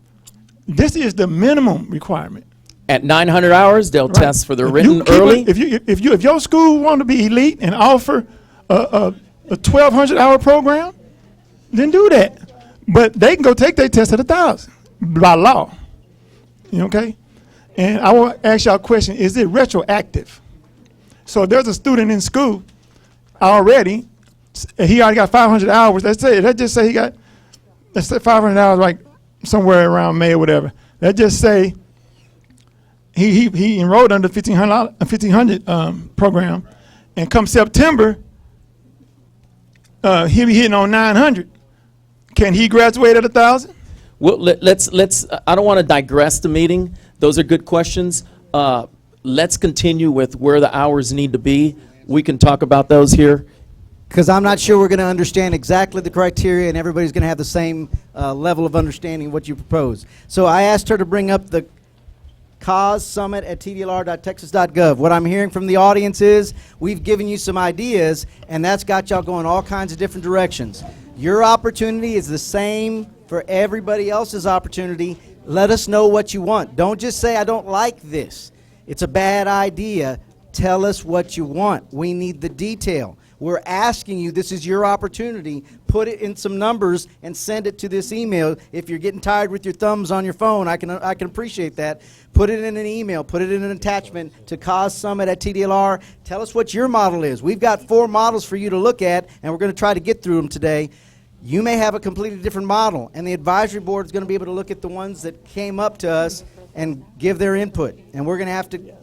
This is the minimum requirement. At 900 hours, they'll test for the written early. If your school want to be elite and offer a 1,200-hour program, then do that. But they can go take their test at 1,000 by law. Okay? And I want to ask y'all a question. Is it retroactive? So there's a student in school already. He already got 500 hours. Let's just say he got, 500 hours, like somewhere around May or whatever. Let's just say he enrolled under 1,500 program, and come September, he'll be hitting on 900. Can he graduate at 1,000? Well, let's. I don't want to digress the meeting. Those are good questions. Let's continue with where the hours need to be. We can talk about those here. Because I'm not sure we're going to understand exactly the criteria, and everybody's going to have the same level of understanding of what you propose. So I asked her to bring up the COS Summit at tdlr.texas.gov. What I'm hearing from the audience is we've given you some ideas, and that's got y'all going all kinds of different directions. Your opportunity is the same for everybody else's opportunity. Let us know what you want. Don't just say, I don't like this. It's a bad idea. Tell us what you want. We need the detail. We're asking you, this is your opportunity. Put it in some numbers and send it to this email. If you're getting tired with your thumbs on your phone, I can appreciate that. Put it in an email. Put it in an attachment to COS Summit at TDLR. Tell us what your model is. We've got 4 models for you to look at, and we're going to try to get through them today. You may have a completely different model, and the advisory board is going to be able to look at the ones that came up to us and give their input. And we're going to have to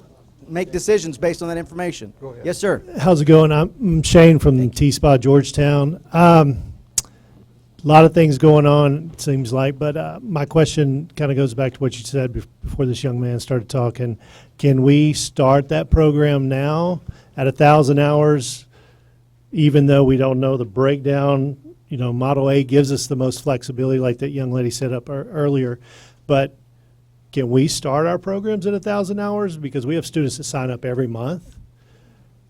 make decisions based on that information. Yes, sir. How's it going? I'm Shane from T-Spot, Georgetown. A lot of things going on, it seems like, but my question kind of goes back to what you said before this young man started talking. Can we start that program now at 1,000 hours, even though we don't know the breakdown? You know, Model A gives us the most flexibility, like that young lady said up earlier, but can we start our programs at 1,000 hours? Because we have students that sign up every month.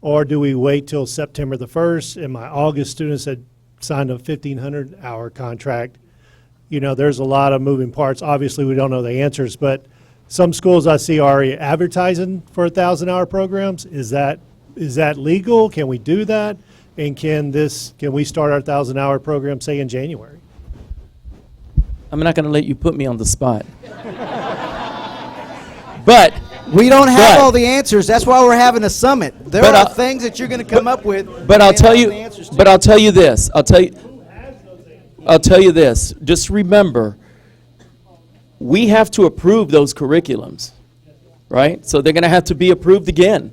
Or do we wait till September the 1st? And my August students had signed a 1,500-hour contract. You know, there's a lot of moving parts. Obviously, we don't know the answers, but some schools I see are advertising for 1,000-hour programs. Is that legal? Can we do that? And can we start our 1,000-hour program, say, in January? I'm not going to let you put me on the spot. But we don't have all the answers. That's why we're having a summit. There are things that you're going to come up with. But I'll tell you. But I'll tell you this. I'll tell you this. Just remember, we have to approve those curriculums, right? So they're going to have to be approved again.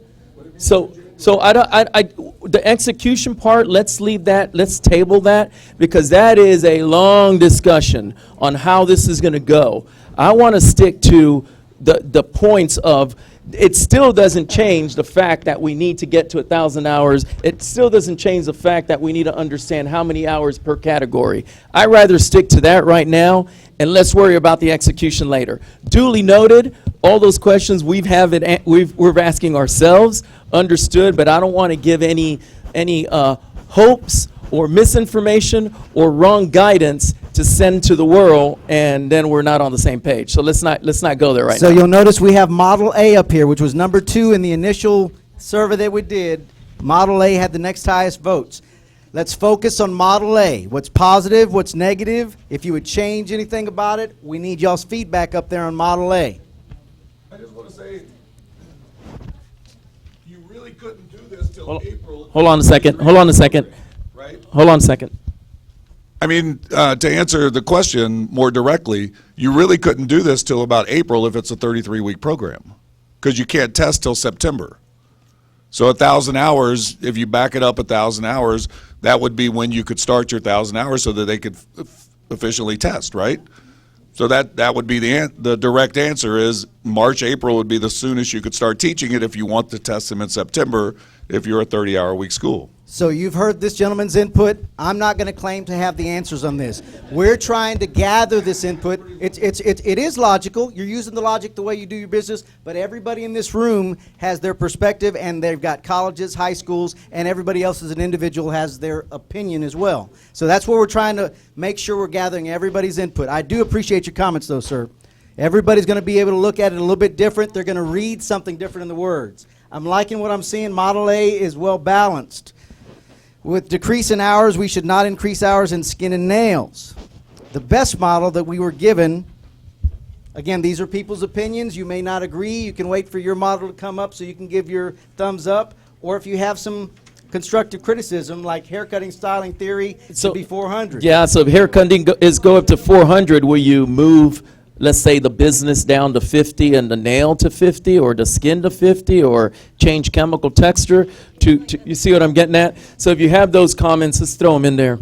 So the execution part, let's leave that. Let's table that, because that is a long discussion on how this is going to go. I want to stick to the points of, it still doesn't change the fact that we need to get to 1,000 hours. It still doesn't change the fact that we need to understand how many hours per category. I'd rather stick to that right now, and let's worry about the execution later. Duly noted, all those questions we're asking ourselves, understood, but I don't want to give any hopes or misinformation or wrong guidance to send to the world, and then we're not on the same page. So let's not go there right now. So you'll notice we have Model A up here, which was number 2 in the initial survey that we did. Model A had the next highest votes. Let's focus on Model A. What's positive, what's negative? If you would change anything about it, we need y'all's feedback up there on Model A. I just want to say, you really couldn't do this till April. Hold on a second. Hold on a second. Right? Hold on a second. I mean, to answer the question more directly, you really couldn't do this till about April if it's a 33-week program, because you can't test till September. So 1,000 hours, if you back it up 1,000 hours, that would be when you could start your 1,000 hours so that they could officially test, right? So that would be the direct answer is March, April would be the soonest you could start teaching it if you want to test them in September if you're a 30-hour-week school. So you've heard this gentleman's input. I'm not going to claim to have the answers on this. We're trying to gather this input. It is logical. You're using the logic the way you do your business, but everybody in this room has their perspective, and they've got colleges, high schools, and everybody else as an individual has their opinion as well. So that's what we're trying to make sure we're gathering everybody's input. I do appreciate your comments, though, sir. Everybody's going to be able to look at it a little bit different. They're going to read something different in the words. I'm liking what I'm seeing. Model A is well balanced. With decrease in hours, we should not increase hours in skin and nails. The best model that we were given, again, these are people's opinions. You may not agree. You can wait for your model to come up so you can give your thumbs up. Or if you have some constructive criticism, like haircutting styling theory, it should be 400. Yeah, so if haircutting go up to 400, will you move, let's say, the business down to 50 and the nail to 50 or the skin to 50 or change chemical texture to you see what I'm getting at? So if you have those comments, let's throw them in there.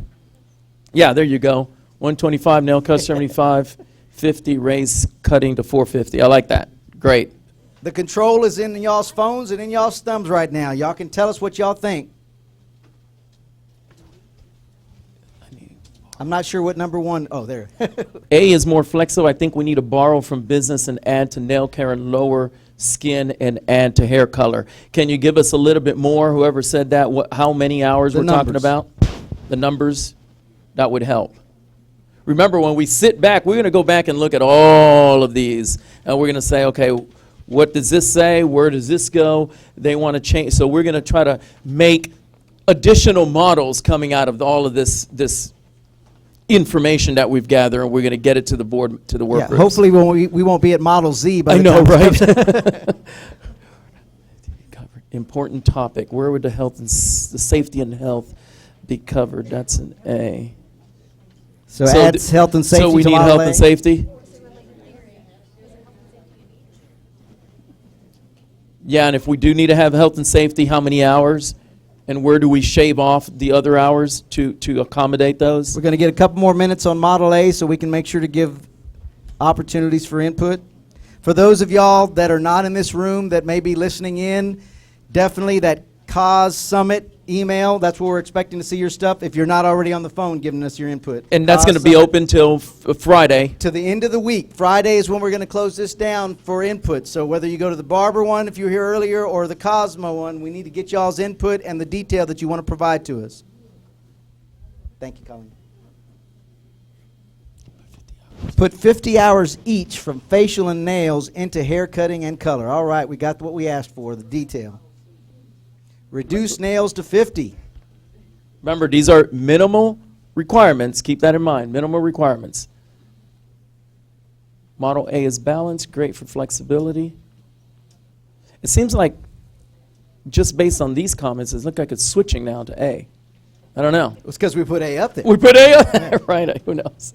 Yeah, there you go. 125, nail cut 75, 50, raise cutting to 450. I like that. Great. The control is in y'all's phones and in y'all's thumbs right now. Y'all can tell us what y'all think. I'm not sure what number one. Oh, there. A is more flexible. I think we need to borrow from business and add to nail care and lower skin and add to hair color. Can you give us a little bit more, whoever said that, how many hours we're talking about? The numbers, that would help. Remember, when we sit back, we're going to go back and look at all of these, and we're going to say, okay, what does this say? Where does this go? They want to change. So we're going to try to make additional models coming out of all of this information that we've gathered, and we're going to get it to the board, to the work groups. Hopefully we won't be at Model Z by I the know, time. right? Important topic. Where would the health and the safety and health be covered? That's an A. So adds health and safety So we to need Model health A? and safety? Yeah, and if we do need to have health and safety, how many hours? And where do we shave off the other hours to accommodate those? We're going to get a couple more minutes on Model A so we can make sure to give opportunities for input. For those of y'all that are not in this room that may be listening in, definitely that COS Summit email, that's where we're expecting to see your stuff if you're not already on the phone giving us your input. And that's going to be open till Friday. To the end of the week. Friday is when we're going to close this down for input. So whether you go to the Barber one, if you were here earlier, or the Cosmo one, we need to get y'all's input and the detail that you want to provide to us. Thank you, Colleen. Put 50 hours each from facial and nails into hair cutting and color. All right, we got what we asked for, the detail. Reduce nails to 50. Remember, these are minimal requirements. Keep that in mind, minimal requirements. Model A is balanced, great for flexibility. It seems like, just based on these comments, it looks like it's switching now to A. I don't know. It's because we put A up there. We put A up there, right, who knows?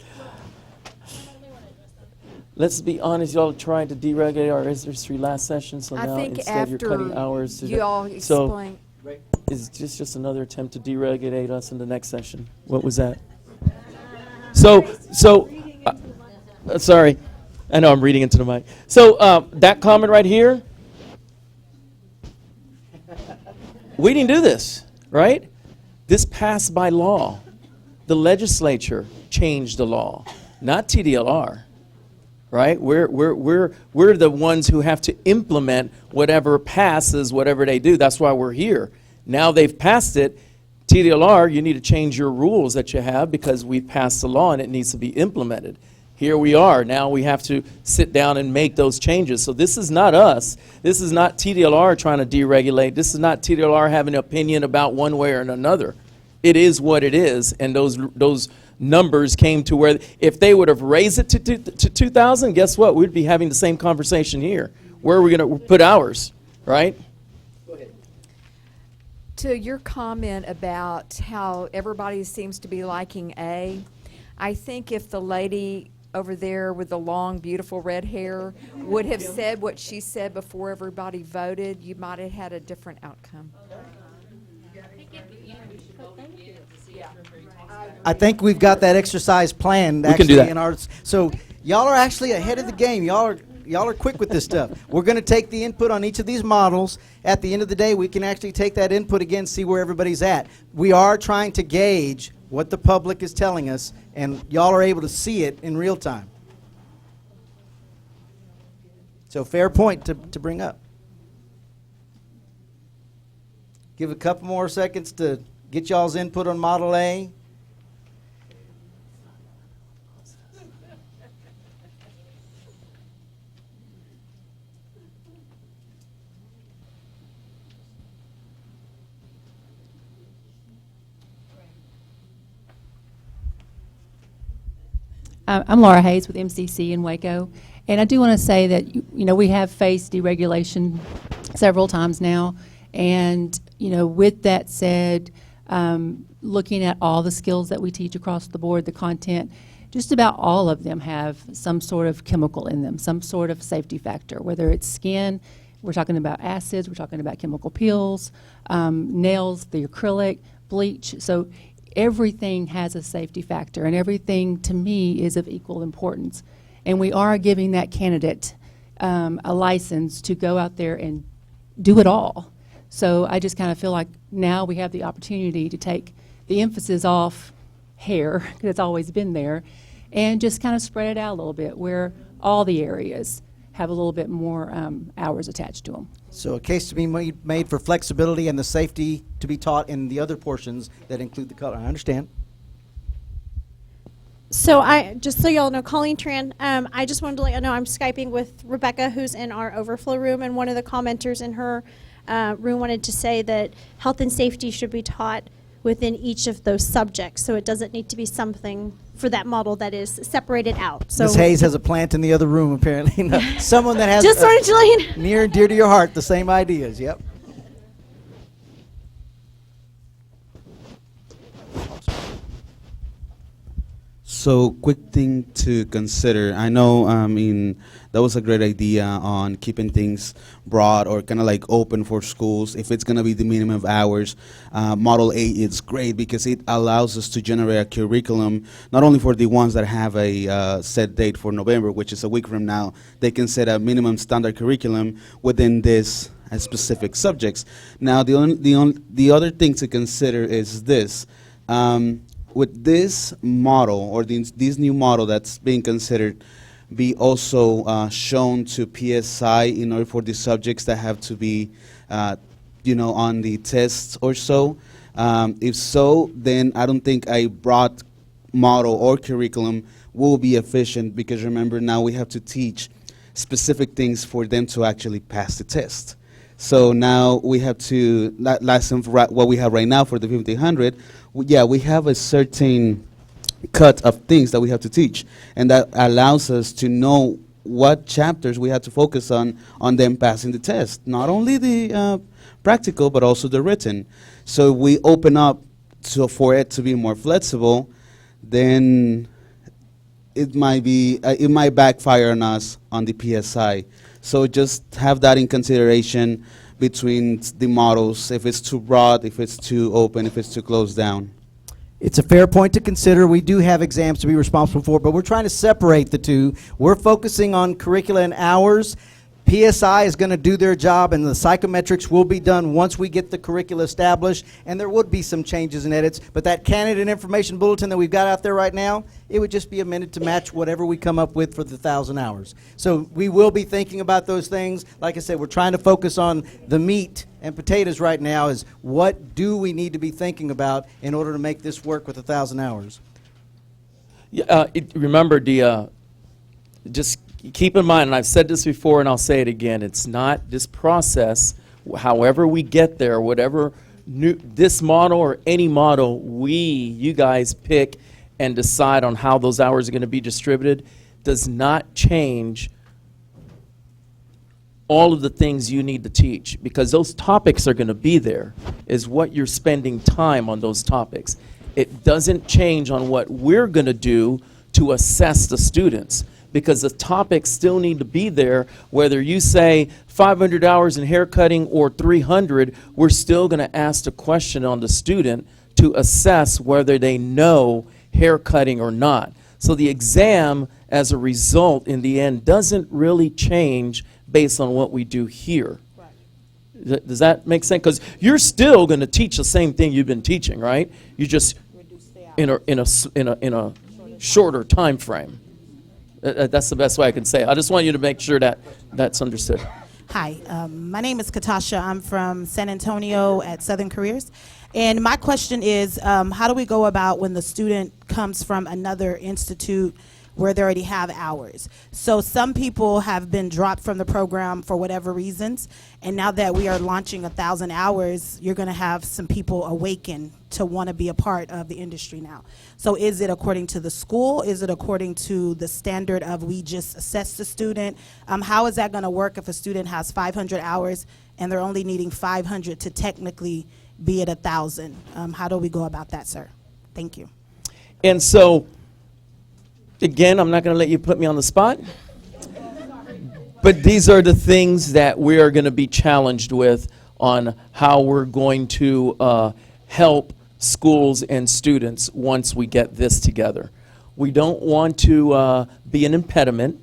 Let's be honest, y'all tried to deregulate our industry last session, so I now think instead you're cutting after hours. you all explain. Is just another attempt to deregulate us in the next session. What was that? Sorry. I know I'm reading into the mic. So that comment right here, we didn't do this, right? This passed by law. The legislature changed the law, not TDLR. Right? We're the ones who have to implement whatever passes, whatever they do. That's why we're here. Now they've passed it. TDLR, you need to change your rules that you have because we've passed the law and it needs to be implemented. Here we are. Now we have to sit down and make those changes. So this is not us. This is not TDLR trying to deregulate. This is not TDLR having an opinion about one way or another. it is what it is, and those numbers came to where if they would have raised it to 2,000, guess what? We'd be having the same conversation here. Where are we going to put ours, right? To your comment about how everybody seems to be liking A, I think if the lady over there with the long, beautiful red hair would have said what she said before everybody voted, you might have had a different outcome. I think we've got that exercise planned We can do actually that. in our, so y'all are actually ahead of the game. Y'all are quick with this stuff. We're going to take the input on each of these models. At the end of the day, we can actually take that input again, see where everybody's at. We are trying to gauge what the public is telling us, and y'all are able to see it in real time. So fair point to bring up. Give a couple more seconds to get y'all's input on Model A. I'm Laura Hayes with MCC in Waco, and I do want to say that we have faced deregulation several times now, and with that said, looking at all the skills that we teach across the board, the content, just about all of them have some sort of chemical in them, some sort of safety factor, whether it's skin, we're talking about acids, we're talking about chemical peels, nails, the acrylic, bleach. So everything has a safety factor, and everything to me is of equal importance. And we are giving that candidate a license to go out there and do it all. So I just kind of feel like now we have the opportunity to take the emphasis off hair, because it's always been there, and just kind of spread it out a little bit where all the areas have a little bit more hours attached to them. So a case to be made for flexibility and the safety to be taught in the other portions that include the color. I understand. So just so y'all know, Colleen Tran, I just wanted to let you know I'm Skyping with Rebecca, who's in our overflow room, and one of the commenters in her room wanted to say that health and safety should be taught within each of those subjects. So it doesn't need to be something for that model that is separated out. So Ms. Hayes has a plant in the other room, apparently. No, someone that has just wanted to let you know. near and dear to your heart, the same ideas. Yep. So, quick thing to consider. I know, that was a great idea on keeping things broad or kind of like open for schools. If it's going to be the minimum of hours, Model 8 is great because it allows us to generate a curriculum, not only for the ones that have a set date for November, which is a week from now. They can set a minimum standard curriculum within this specific subjects. Now, the other thing to consider is this. With this model, or this new model that's being considered, be also shown to PSI in order for the subjects that have to be, on the tests or so. If so, then I don't think a broad model or curriculum will be efficient, because remember, now we have to teach specific things for them to actually pass the test. So now we have to, what we have right now for the 1500, we have a certain cut of things that we have to teach, and that allows us to know what chapters we have to focus on them passing the test, not only the practical but also the written. So we open up for it to be more flexible, then it might backfire on us on the PSI. So just have that in consideration between the models, if it's too broad, if it's too open, if it's too closed down. It's a fair point to consider. We do have exams to be responsible for, but we're trying to separate the two. We're focusing on curricula and hours. PSI is going to do their job, and the psychometrics will be done once we get the curricula established, and there would be some changes and edits, but that candidate information bulletin that we've got out there right now, it would just be amended to match whatever we come up with for the 1,000 hours. So we will be thinking about those things. Like I said, we're trying to focus on the meat and potatoes right now, is what do we need to be thinking about in order to make this work with 1,000 hours? Remember, just keep in mind, and I've said this before and I'll say it again, it's not this process, however we get there, whatever this model or any model you guys pick and decide on how those hours are going to be distributed does not change all of the things you need to teach, because those topics are going to be there, is what you're spending time on those topics. It doesn't change on what we're going to do to assess the students, because the topics still need to be there. Whether you say 500 hours in haircutting or 300, we're still going to ask the question on the student to assess whether they know haircutting or not. So the exam, as a result, in the end, doesn't really change based on what we do here. Does that make sense? Because you're still going to teach the same thing you've been teaching, right? You just in a shorter time frame. That's the best way I can say it. I just want you to make sure that that's understood. Hi, my name is Katasha. I'm from San Antonio at Southern Careers. And my question is, how do we go about when the student comes from another institute where they already have hours? So some people have been dropped from the program for whatever reasons, and now that we are launching 1,000 hours, you're going to have some people awaken to want to be a part of the industry now. So is it according to the school? Is it according to the standard of we just assess the student? How is that going to work if a student has 500 hours and they're only needing 500 to technically be at 1,000? How do we go about that, sir? Thank you. And so, again, I'm not going to let you put me on the spot, but these are the things that we are going to be challenged with on how we're going to help schools and students once we get this together. We don't want to be an impediment.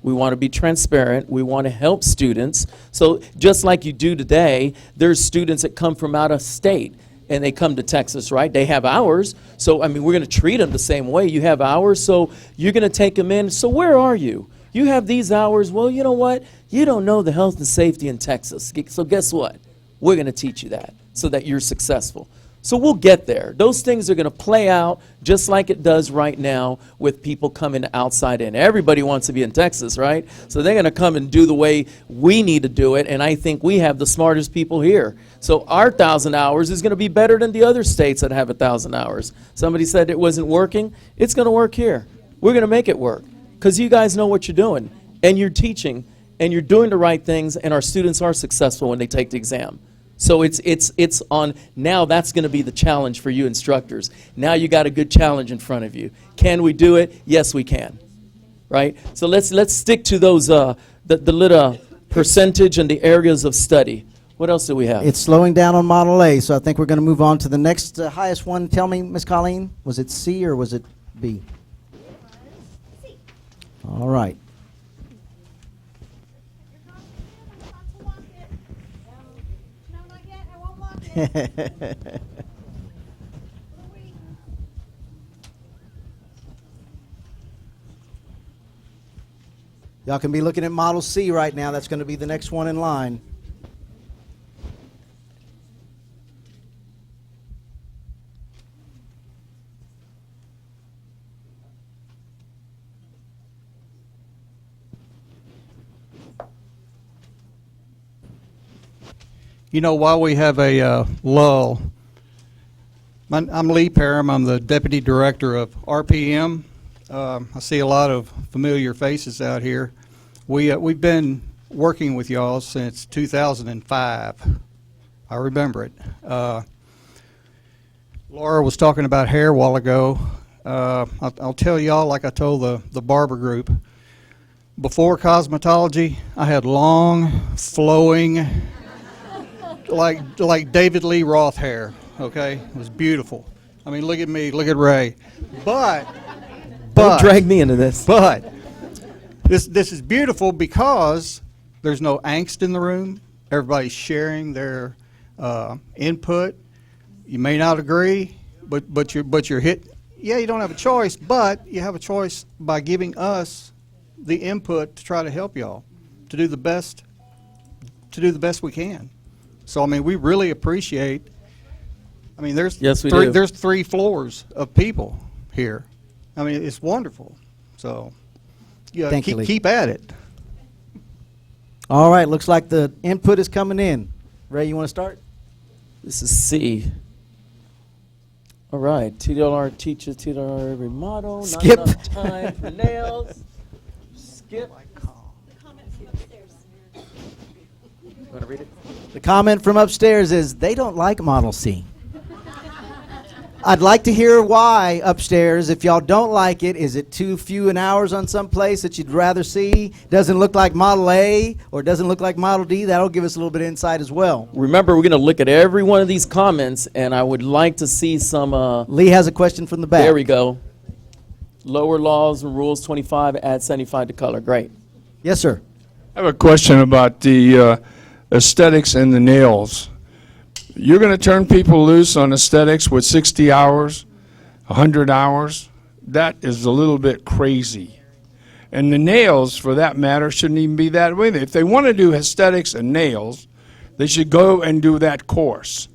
We want to be transparent. We want to help students. So just like you do today, there's students that come from out of state and they come to Texas, right? They have hours. So, I mean, we're going to treat them the same way. You have hours, so you're going to take them in. So where are you? You have these hours. Well, you know what? You don't know the health and safety in Texas. So guess what? We're going to teach you that so that you're successful. So we'll get there. Those things are going to play out just like it does right now with people coming outside in. Everybody wants to be in Texas, right? So they're going to come and do the way we need to do it, and I think we have the smartest people here. So our 1,000 hours is going to be better than the other states that have 1,000 hours. Somebody said it wasn't working. It's going to work here. We're going to make it work because you guys know what you're doing, and you're teaching, and you're doing the right things, and our students are successful when they take the exam. So it's on now. That's going to be the challenge for you instructors. Now you got a good challenge in front of you. Can we do it? Yes, we can. Right? So let's stick to those the little percentage and the areas of study. What else do we have? It's slowing down on Model A, so I think we're going to move on to the next highest one. Tell me, Ms. Colleen, was it C or was it B? C. All right. Y'all can be looking at Model C right now. That's going to be the next one in line. You know, while we have a lull, I'm Lee Parham. I'm the Deputy Director of RPM. I see a lot of familiar faces out here. We've been working with y'all since 2005. I remember it. Laura was talking about hair a while ago. I'll tell y'all, like I told the barber group, before cosmetology, I had long, flowing, like David Lee Roth hair, okay? It was beautiful. I mean, look at me, look at Ray. But Don't drag me into this. But this is beautiful because there's no angst in the room. Everybody's sharing their input. You may not agree, but you're hit. Yeah, you don't have a choice, but you have a choice by giving us the input to try to help y'all to do the best we can. So I mean, we really appreciate. I mean, there's there's 3 floors of people here. I mean, it's wonderful. So yeah, keep at it. All right, looks like the input is coming in. Ray, you want to start? This is C. All right, TDLR teaches TDLR every model. Skip. Not enough time for nails. Skip. Want to read it? The comment from upstairs is they don't like Model C. I'd like to hear why upstairs. If y'all don't like it, is it too few in hours on some place that you'd rather see? Doesn't look like Model A or doesn't look like Model D? That'll give us a little bit of insight as well. Remember, we're going to look at every one of these comments, and I would like to see some. Lee has a question from the back. There we go. Lower laws and rules 25, add 75 to color. Great. Yes, sir. I have a question about the aesthetics and the nails. You're going to turn people loose on aesthetics with 60 hours, 100 hours. That is a little bit crazy. And the nails, for that matter, shouldn't even be that way. If they want to do aesthetics and nails, they should go and do that course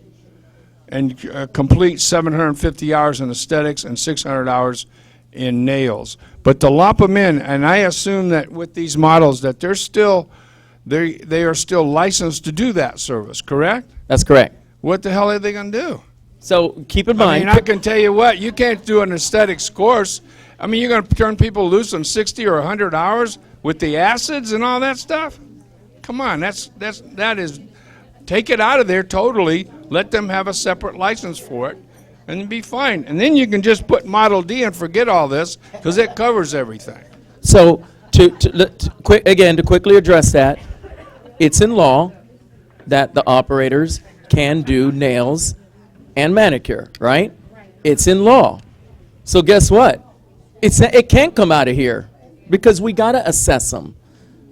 and complete 750 hours in aesthetics and 600 hours in nails. But to lump them in, and I assume that with these models that they are still licensed to do that service, correct? That's correct. What the hell are they going to do? So keep in mind. I can tell you what, you can't do an aesthetics course. I mean, you're going to turn people loose on 60 or 100 hours with the acids and all that stuff? Come on, that is, take it out of there totally. Let them have a separate license for it and be fine. And then you can just put Model D and forget all this because it covers everything. So to quickly address that, it's in law that the operators can do nails and manicure, right? It's in law. So guess what? It can't come out of here because we got to assess them.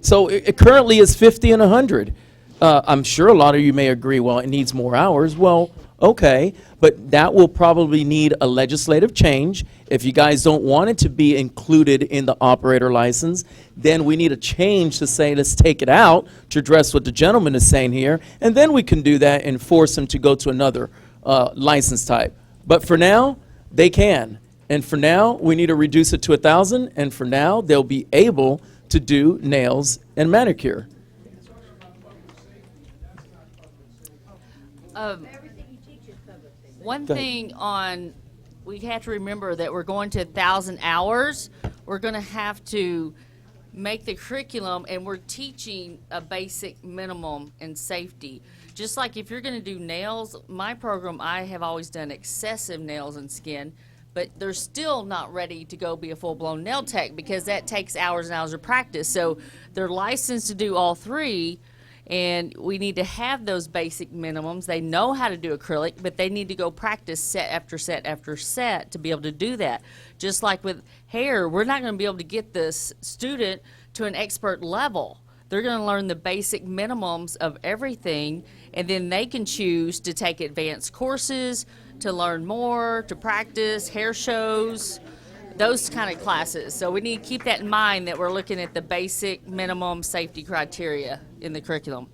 So it currently is 50 and 100. I'm sure a lot of you may agree, well, it needs more hours. Well, okay, but that will probably need a legislative change. If you guys don't want it to be included in the operator license, then we need a change to say, let's take it out to address what the gentleman is saying here, and then we can do that and force them to go to another license type. But for now, they can. And for now, we need to reduce it to 1,000, and for now, they'll be able to do nails and manicure. One Go ahead. thing on, we have to remember that we're going to 1,000 hours. We're going to have to make the curriculum, and we're teaching a basic minimum in safety. Just like if you're going to do nails, my program, I have always done excessive nails and skin, but they're still not ready to go be a full-blown nail tech because that takes hours and hours of practice. So they're licensed to do all three, and we need to have those basic minimums. They know how to do acrylic, but they need to go practice set after set after set to be able to do that. Just like with hair, we're not going to be able to get this student to an expert level. They're going to learn the basic minimums of everything, and then they can choose to take advanced courses, to learn more, to practice, hair shows, those kind of classes. So we need to keep that in mind that we're looking at the basic minimum safety criteria in the curriculum.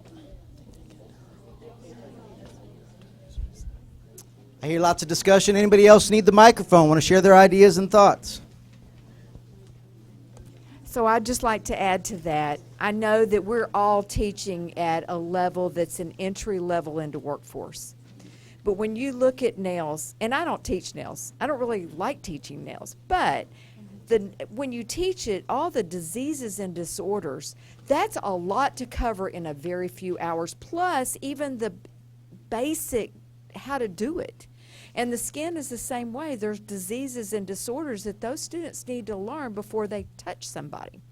I hear lots of discussion. Anybody else need the microphone, want to share their ideas and thoughts? So I'd just like to add to that. I know that we're all teaching at a level that's an entry level into workforce. But when you look at nails, and I don't teach nails, I don't really like teaching nails, but when you teach it, all the diseases and disorders, that's a lot to cover in a very few hours, plus even the basic how to do it. And the skin is the same way. There's diseases and disorders that those students need to learn before they touch somebody.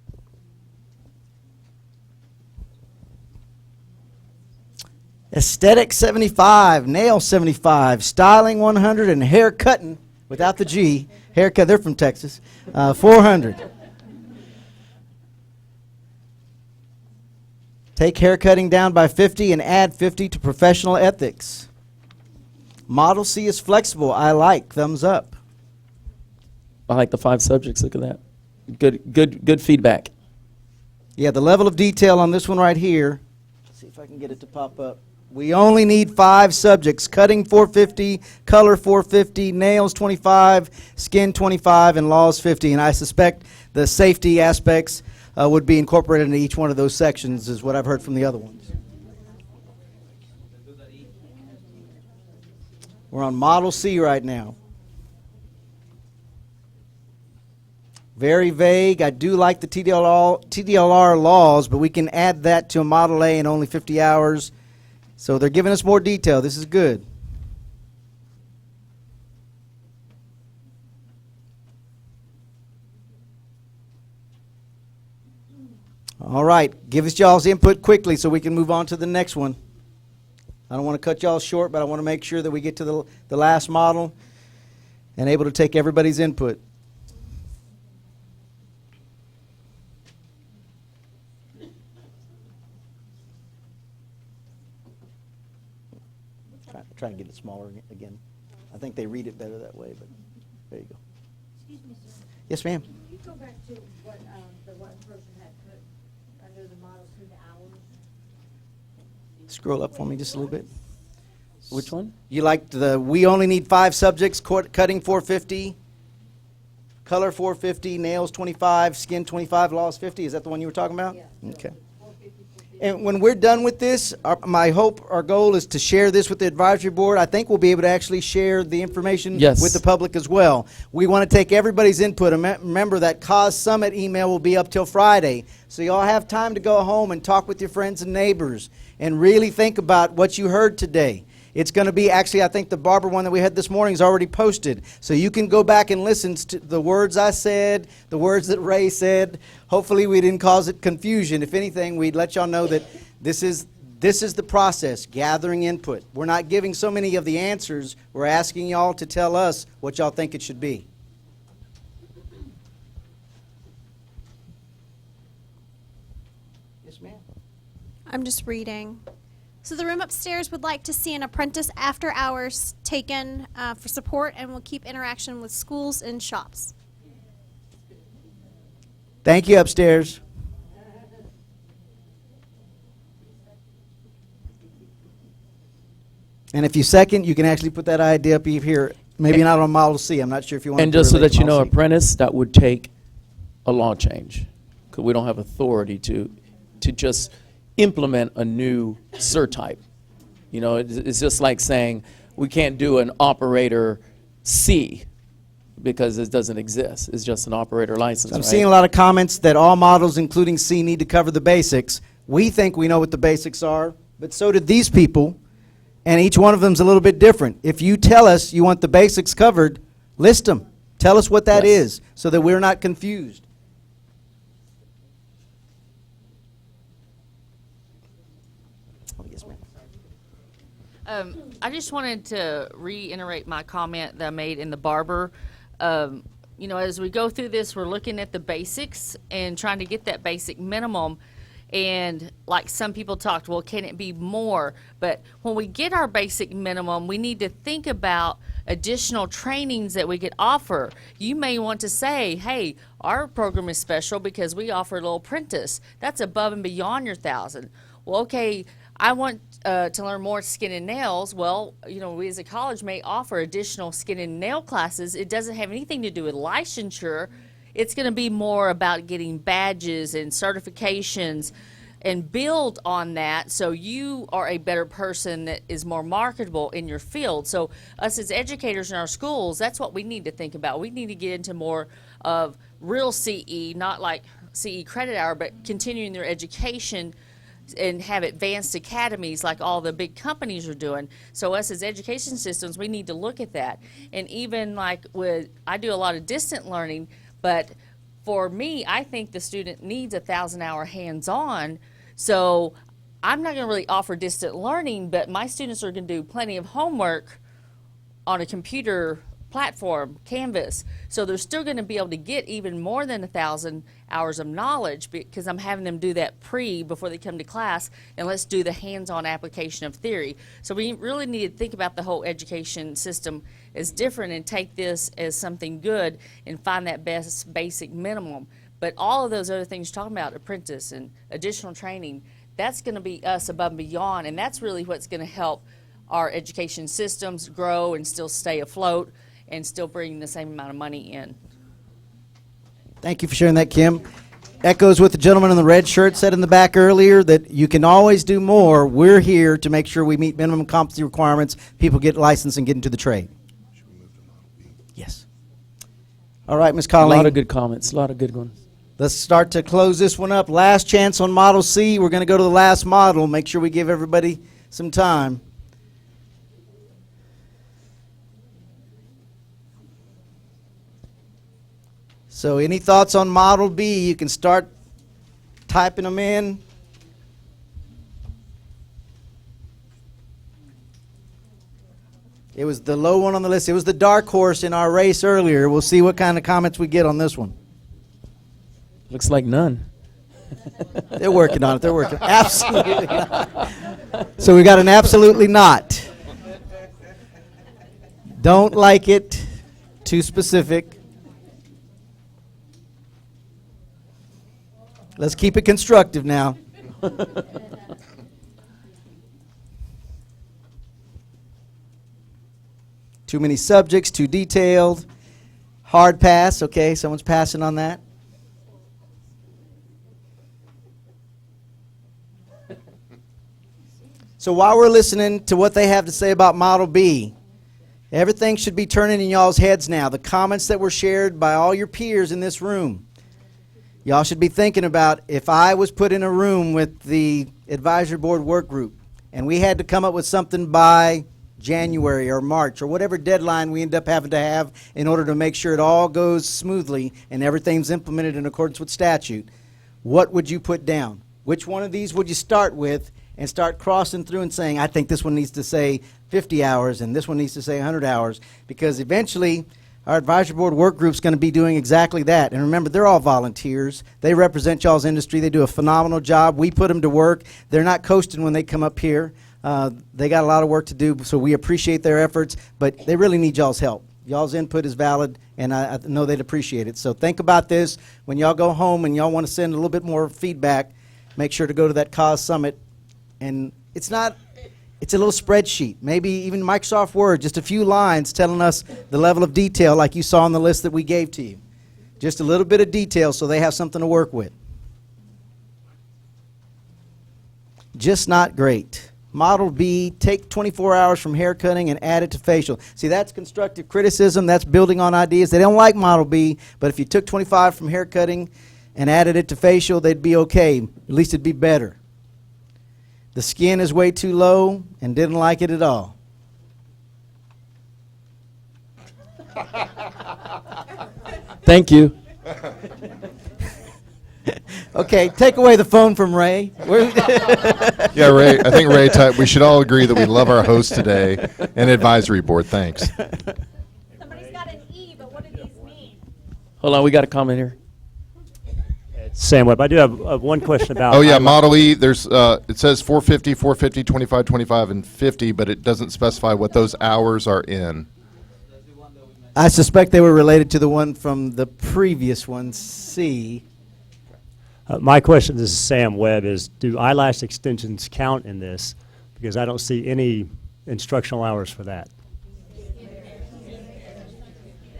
Aesthetic 75, nail 75, styling 100, and hair cutting without the G. Haircut, they're from Texas, 400. Take hair cutting down by 50 and add 50 to professional ethics. Model C is flexible. I like. Thumbs up. I like the 5 subjects. Look at that. Good feedback. Yeah, the level of detail on this one right here. Let's see if I can get it to pop up. We only need 5 subjects: cutting 450, color 450, nails 25, skin 25, and laws 50. And I suspect the safety aspects would be incorporated into each one of those sections, is what I've heard from the other ones. We're on Model C right now. Very vague. I do like the TDLR laws, but we can add that to a Model A in only 50 hours. So they're giving us more detail. This is good. All right, give us y'all's input quickly so we can move on to the next one. I don't want to cut y'all short, but I want to make sure that we get to the last model and able to take everybody's input. Try and get it smaller again. I think they read it better that way, but there you go. Excuse me, sir. Yes, ma'am. Can you go back to what the one person had put under the model through the hours? Scroll up for me just a little bit. Which one? You liked the we only need 5 subjects, cutting 450, color 450, nails 25, skin 25, laws 50. Is that the one you were talking about? Yeah. Okay. And when we're done with this, my hope, our goal is to share this with the advisory board. I think we'll be able to actually share the information with the public as well. We want to take everybody's input. Remember that Cause Summit email will be up till Friday. So you all have time to go home and talk with your friends and neighbors and really think about what you heard today. It's going to be, actually, I think the barber one that we had this morning is already posted. So you can go back and listen to the words I said, the words that Ray said. Hopefully we didn't cause it confusion. If anything, we'd let y'all know that this is the process, gathering input. We're not giving so many of the answers. We're asking y'all to tell us what y'all think it should be. Yes, ma'am. I'm just reading. So the room upstairs would like to see an apprentice after hours taken for support and will keep interaction with schools and shops. Thank you, upstairs. And if you second, you can actually put that idea up here. Maybe not on Model C. I'm not sure if you want to. And just so that you know, apprentice, that would take a law change, because we don't have authority to just implement a new type. You know, it's just like saying we can't do an operator C because it doesn't exist. It's just an operator license. So I'm seeing a lot of comments that all models, including C, need to cover the basics. We think we know what the basics are, but so did these people, and each one of them is a little bit different. If you tell us you want the basics covered, list them. Tell us what that is so that we're not confused. I just wanted to reiterate my comment that I made in the barber. You know, as we go through this, we're looking at the basics and trying to get that basic minimum. And like some people talked, well, can it be more? But when we get our basic minimum, we need to think about additional trainings that we could offer. You may want to say, hey, our program is special because we offer a little apprentice. That's above and beyond your 1,000. Well, okay, I want to learn more skin and nails. Well, you know, we as a college may offer additional skin and nail classes. It doesn't have anything to do with licensure. It's going to be more about getting badges and certifications and build on that so you are a better person that is more marketable in your field. So us as educators in our schools, that's what we need to think about. We need to get into more of real CE, not like CE credit hour, but continuing their education and have advanced academies like all the big companies are doing. So us as education systems, we need to look at that. And even like I do a lot of distant learning, but for me, I think the student needs 1,000-hour hands-on. So I'm not going to really offer distant learning, but my students are going to do plenty of homework on a computer platform, Canvas. So they're still going to be able to get even more than 1,000 hours of knowledge because I'm having them do that before they come to class, and let's do the hands-on application of theory. So we really need to think about the whole education system as different and take this as something good and find that best basic minimum. But all of those other things you're talking about, apprentice and additional training, that's going to be us above and beyond, and that's really what's going to help our education systems grow and still stay afloat and still bring the same amount of money in. Thank you for sharing that, Kim. echoes what the gentleman in the red shirt said in the back earlier, that you can always do more. We're here to make sure we meet minimum competency requirements, people get licensed and get into the trade. Yes. All right, Ms. A Colleen. lot of good comments, a lot of good ones. Let's start to close this one up. Last chance on Model C. We're going to go to the last model. Make sure we give everybody some time. So any thoughts on Model B? You can start typing them in. It was the low one on the list. It was the dark horse in our race earlier. We'll see what kind of comments we get on this one. Looks like none. They're working on it. They're working. Absolutely not. So we got an absolutely not. Don't like it. Too specific. Let's keep it constructive now. Too many subjects, too detailed. Hard pass. Okay, someone's passing on that. So while we're listening to what they have to say about Model B, everything should be turning in y'all's heads now. The comments that were shared by all your peers in this room. Y'all should be thinking about, if I was put in a room with the advisory board work group and we had to come up with something by January or March or whatever deadline we end up having to have in order to make sure it all goes smoothly and everything's implemented in accordance with statute, what would you put down? Which one of these would you start with and start crossing through and saying, I think this one needs to say 50 hours and this one needs to say 100 hours, because eventually our advisory board work group's going to be doing exactly that. And remember, they're all volunteers. They represent y'all's industry. They do a phenomenal job. We put them to work. They're not coasting when they come up here. They got a lot of work to do, so we appreciate their efforts, but they really need y'all's help. Y'all's input is valid, and I know they'd appreciate it. So think about this. When y'all go home and y'all want to send a little bit more feedback, make sure to go to that CAUSE Summit. And it's a little spreadsheet, maybe even Microsoft Word, just a few lines telling us the level of detail like you saw on the list that we gave to you. Just a little bit of detail so they have something to work with. Just not great. Model B, take 24 hours from haircutting and add it to facial. See, that's constructive criticism. That's building on ideas. They don't like Model B, but if you took 25 from haircutting and added it to facial, they'd be okay. At least it'd be better. The skin is way too low and didn't like it at all. Thank you. Okay, take away the phone from Ray. Yeah, Ray, I think Ray, we should all agree that we love our host today and advisory board. Thanks. Somebody's got an E, but what do these mean? Hold on, we got a comment here. Sam Webb, I do have one question about. Oh yeah, Model E. There's it says 450, 450, 25, 25, and 50, but it doesn't specify what those hours are in. I suspect they were related to the one from the previous one, C. My question, this is Sam Webb, is do eyelash extensions count in this? Because I don't see any instructional hours for that.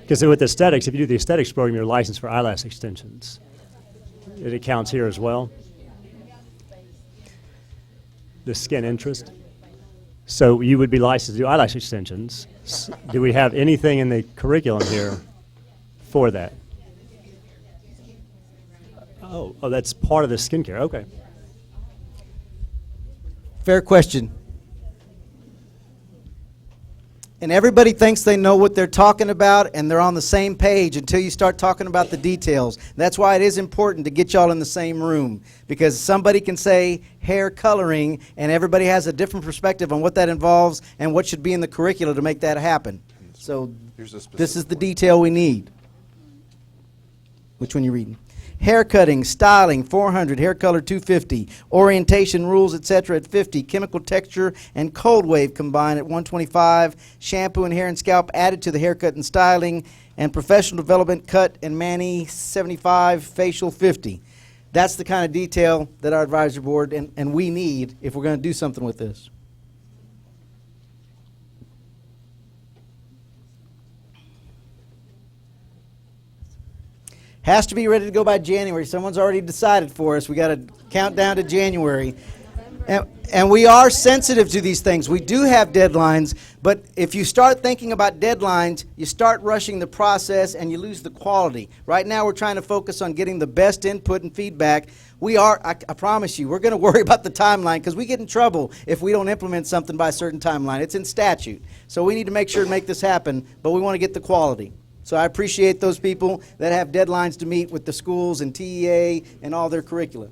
Because with aesthetics, if you do the aesthetics program, you're licensed for eyelash extensions. It counts here as well. The skin interest. So you would be licensed to do eyelash extensions. Do we have anything in the curriculum here for that? Oh, that's part of the skincare. Okay. Fair question. And everybody thinks they know what they're talking about and they're on the same page until you start talking about the details. That's why it is important to get y'all in the same room, because somebody can say hair coloring and everybody has a different perspective on what that involves and what should be in the curricula to make that happen. So this is the detail we need. Which one you reading? Hair cutting, styling, 400, hair color 250, orientation rules, etc. at 50, chemical texture and cold wave combined at 125, shampoo and hair and scalp added to the haircut and styling, and professional development cut and mani 75, facial 50. That's the kind of detail that our advisory board and we need if we're going to do something with this. Has to be ready to go by January. Someone's already decided for us. We got to count down to January. And we are sensitive to these things. We do have deadlines, but if you start thinking about deadlines, you start rushing the process and you lose the quality. Right now we're trying to focus on getting the best input and feedback. I promise you, we're going to worry about the timeline because we get in trouble if we don't implement something by a certain timeline. It's in statute. So we need to make sure to make this happen, but we want to get the quality. So I appreciate those people that have deadlines to meet with the schools and TEA and all their curricula.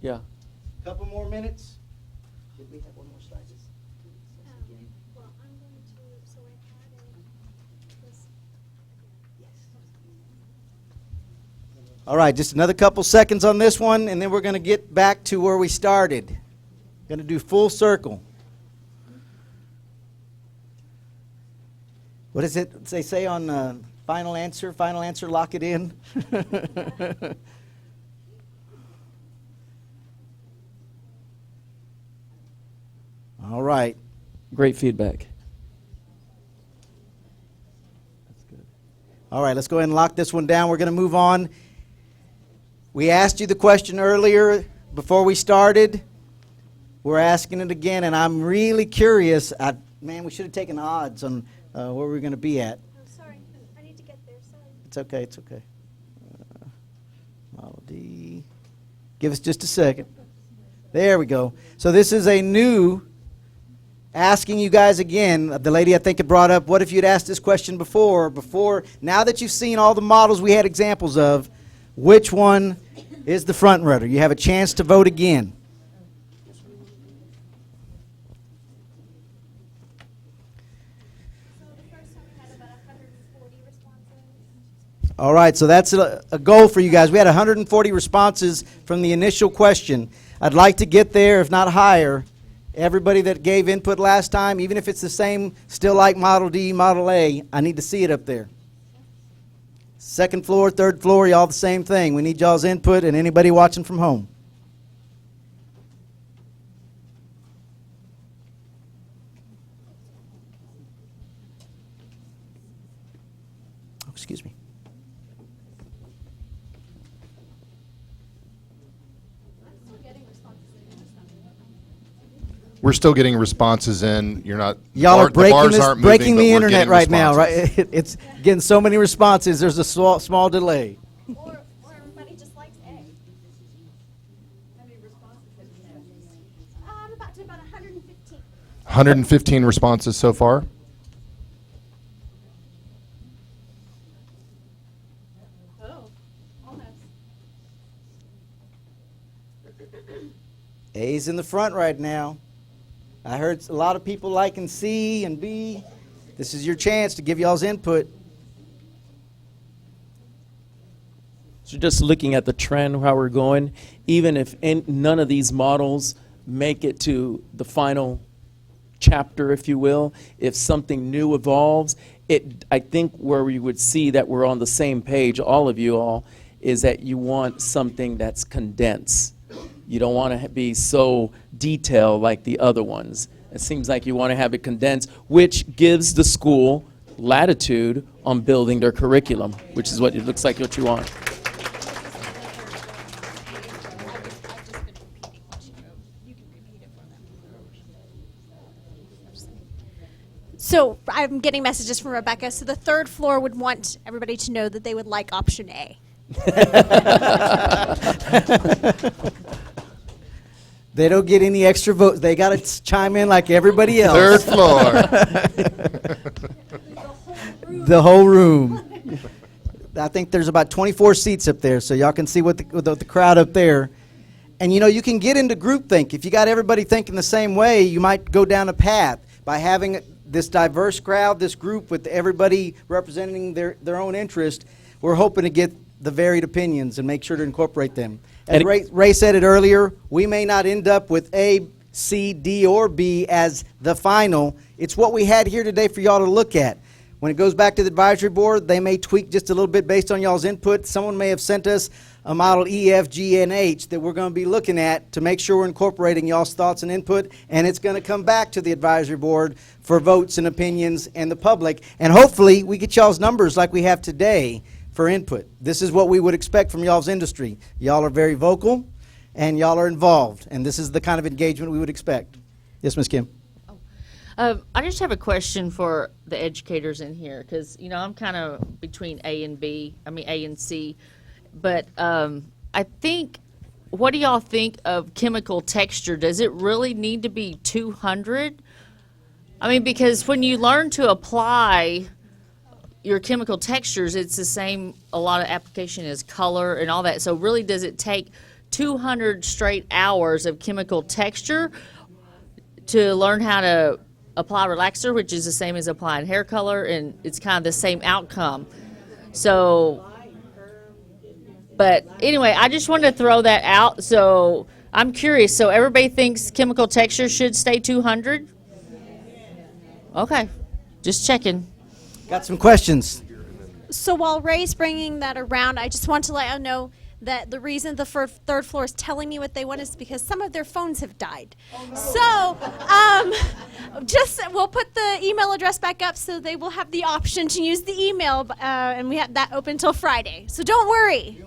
Yeah. Couple more minutes. Did we have one more slide? All right, just another couple seconds on this one, and then we're going to get back to where we started. Going to do full circle. What does they say on final answer? Final answer, lock it in. All right. Great feedback. All right, let's go ahead and lock this one down. We're going to move on. We asked you the question earlier before we started. We're asking it again, and I'm really curious. Man, we should have taken odds on where we're going to be at. I'm sorry. I need to get there. Sorry. It's okay. It's okay. Model D. Give us just a second. There we go. So this is a new asking you guys again. The lady I think had brought up, what if you'd asked this question before, now that you've seen all the models we had examples of, which one is the front runner? You have a chance to vote again. All right, so that's a goal for you guys. We had 140 responses from the initial question. I'd like to get there, if not higher. Everybody that gave input last time, even if it's the same, still like Model D, Model A, I need to see it up there. Second floor, third floor, y'all the same thing. We need y'all's input and anybody watching from home. Oh, excuse me. We're still getting responses in. You're not. Y'all are breaking breaking the internet right now, right? It's getting so many responses. There's a small delay. Or everybody just likes A. How many responses have you had? About 115. 115 responses so far. Oh, almost. A's in the front right now. I heard a lot of people liking C and B. This is your chance to give y'all's input. So just looking at the trend, how we're going, even if none of these models make it to the final chapter, if you will, if something new evolves, I think where we would see that we're on the same page, all of you all, is that you want something that's condensed. You don't want to be so detailed like the other ones. It seems like you want to have it condensed, which gives the school latitude on building their curriculum, which is what it looks like what you want. So I'm getting messages from Rebecca. So the third floor would want everybody to know that they would like option A. They don't get any extra votes. They got to chime in like everybody else. Third floor. The whole room. I think there's about 24 seats up there, so y'all can see what the crowd up there. And you know, you can get into groupthink. If you got everybody thinking the same way, you might go down a path by having this diverse crowd, this group with everybody representing their own interest. We're hoping to get the varied opinions and make sure to incorporate them. As Ray said it earlier, we may not end up with A, C, D, or B as the final. It's what we had here today for y'all to look at. When it goes back to the advisory board, they may tweak just a little bit based on y'all's input. Someone may have sent us a model E, F, G, and H that we're going to be looking at to make sure we're incorporating y'all's thoughts and input, and it's going to come back to the advisory board for votes and opinions and the public, and hopefully we get y'all's numbers like we have today for input. This is what we would expect from y'all's industry. Y'all are very vocal, and y'all are involved, and this is the kind of engagement we would expect. Yes, Ms. Kim. I just have a question for the educators in here, because, you know, I'm kind of between A and C. But I think, what do y'all think of chemical texture? Does it really need to be 200? I mean, because when you learn to apply your chemical textures, it's the same, a lot of application is color and all that. So really, does it take 200 straight hours of chemical texture to learn how to apply relaxer, which is the same as applying hair color, and it's kind of the same outcome? So, but anyway, I just wanted to throw that out. So I'm curious. So everybody thinks chemical texture should stay 200? Okay, just checking. Got some questions. So while Ray's bringing that around, I just want to let you know that the reason the third floor is telling me what they want is because some of their phones have died. So we'll put the email address back up so they will have the option to use the email, and we have that open till Friday. So don't worry.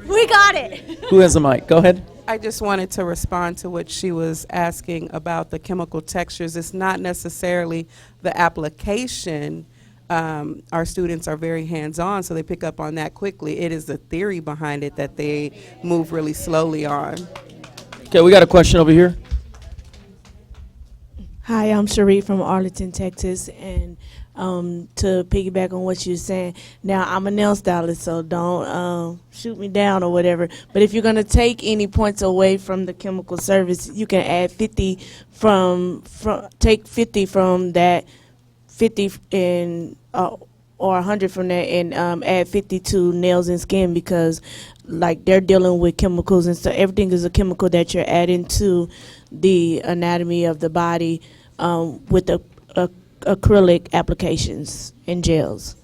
We got it. Who has a mic? Go ahead. I just wanted to respond to what she was asking about the chemical textures. It's not necessarily the application. Our students are very hands-on, so they pick up on that quickly. It is the theory behind it that they move really slowly on. Okay, we got a question over here. Hi, I'm Cherie from Arlington, Texas, and to piggyback on what you're saying, now I'm a nail stylist, so don't shoot me down or whatever, but if you're going to take any points away from the chemical service, you can add 50 take 50 from that, 50 and or 100 from that, and add 50 to nails and skin, because like they're dealing with chemicals and stuff. Everything is a chemical that you're adding to the anatomy of the body with the acrylic applications and gels.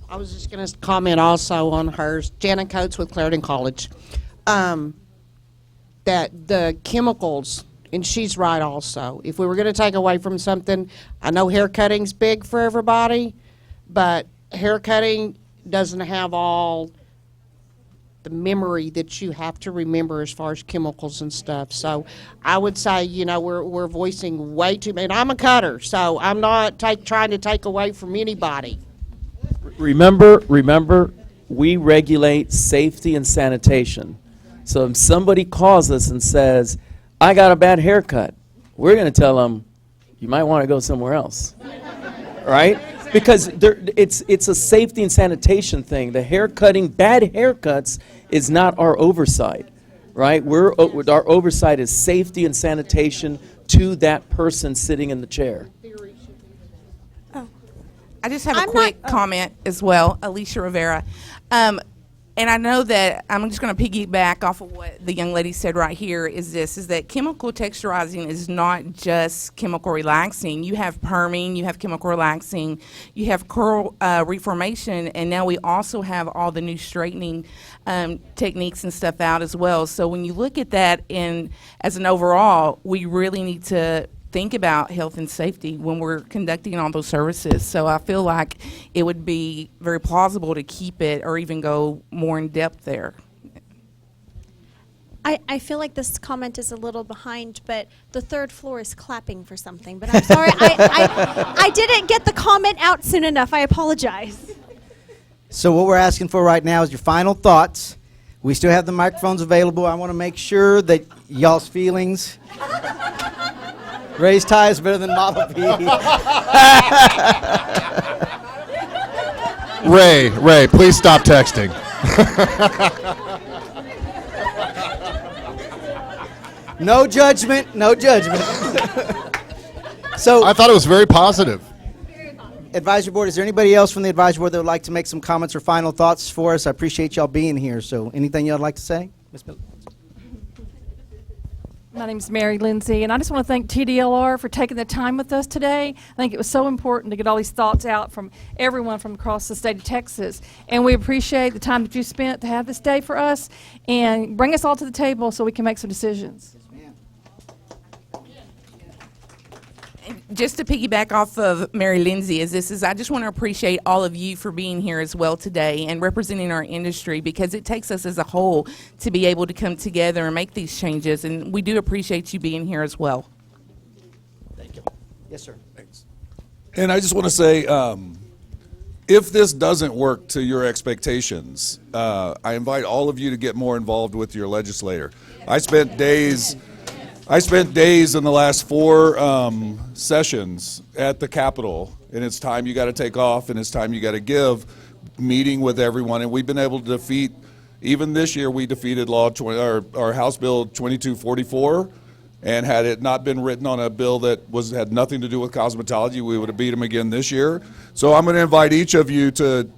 I was just going to comment also on hers. Janet Coates with Clarendon College. That the chemicals, and she's right also. If we were going to take away from something, I know hair cutting's big for everybody, but hair cutting doesn't have all the memory that you have to remember as far as chemicals and stuff. So I would say, you know, we're voicing way too many. I'm a cutter, so I'm not trying to take away from anybody. Remember, we regulate safety and sanitation. So if somebody calls us and says, I got a bad haircut, we're going to tell them, you might want to go somewhere else, right? Because it's a safety and sanitation thing. The bad haircuts is not our oversight, right? Our oversight is safety and sanitation to that person sitting in the chair. I just have a quick comment as well, Alicia Rivera. And I know that I'm just going to piggyback off of what the young lady said right here is that chemical texturizing is not just chemical relaxing. You have perming, you have chemical relaxing, you have curl reformation, and now we also have all the new straightening techniques and stuff out as well. So when you look at that as an overall, we really need to think about health and safety when we're conducting all those services. So I feel like it would be very plausible to keep it or even go more in depth there. I feel like this comment is a little behind, but the third floor is clapping for something. But I'm sorry, I didn't get the comment out soon enough. I apologize. So what we're asking for right now is your final thoughts. We still have the microphones available. I want to make sure that y'all's feelings. Ray's tie is better than Model B. Ray, please stop texting. No judgment, no judgment. So I thought it was very positive. Advisory Board, is there anybody else from the Advisory Board that would like to make some comments or final thoughts for us? I appreciate y'all being here. So anything y'all would like to say? Ms. Miller? My name's Mary Lindsay, and I just want to thank TDLR for taking the time with us today. I think it was so important to get all these thoughts out from everyone from across the state of Texas. And we appreciate the time that you spent to have this day for us and bring us all to the table so we can make some decisions. Just to piggyback off of Mary Lindsay, I just want to appreciate all of you for being here as well today and representing our industry, because it takes us as a whole to be able to come together and make these changes, and we do appreciate you being here as well. Thank you. Yes, sir. Thanks. And I just want to say, if this doesn't work to your expectations, I invite all of you to get more involved with your legislator. I spent days in the last 4 sessions at the Capitol, and it's time you got to take off, and it's time you got to give, meeting with everyone. And we've been able to defeat, even this year, we defeated our House Bill 2244, and had it not been written on a bill that had nothing to do with cosmetology, we would have beat them again this year. So I'm going to invite each of you to,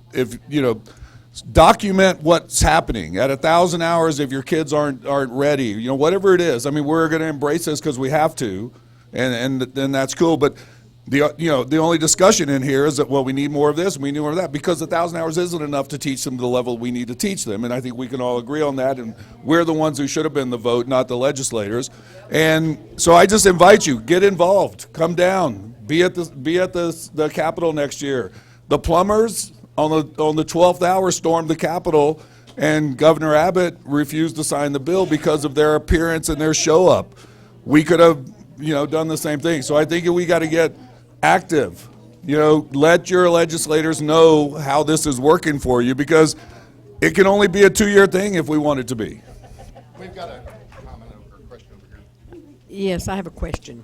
document what's happening at 1,000 hours. If your kids aren't ready, whatever it is. I mean, we're going to embrace this because we have to, and then that's cool. But the only discussion in here is that, well, we need more of this, we need more of that, because 1,000 hours isn't enough to teach them to the level we need to teach them. And I think we can all agree on that. And we're the ones who should have been the vote, not the legislators. And so I just invite you, get involved, come down, be at the Capitol next year. The plumbers on the 12th hour stormed the Capitol, and Governor Abbott refused to sign the bill because of their appearance and their show up. We could have, done the same thing. So I think we got to get active. Let your legislators know how this is working for you, because it can only be a 2-year thing if we want it to be. We've got a comment or a question over here. Yes, I have a question.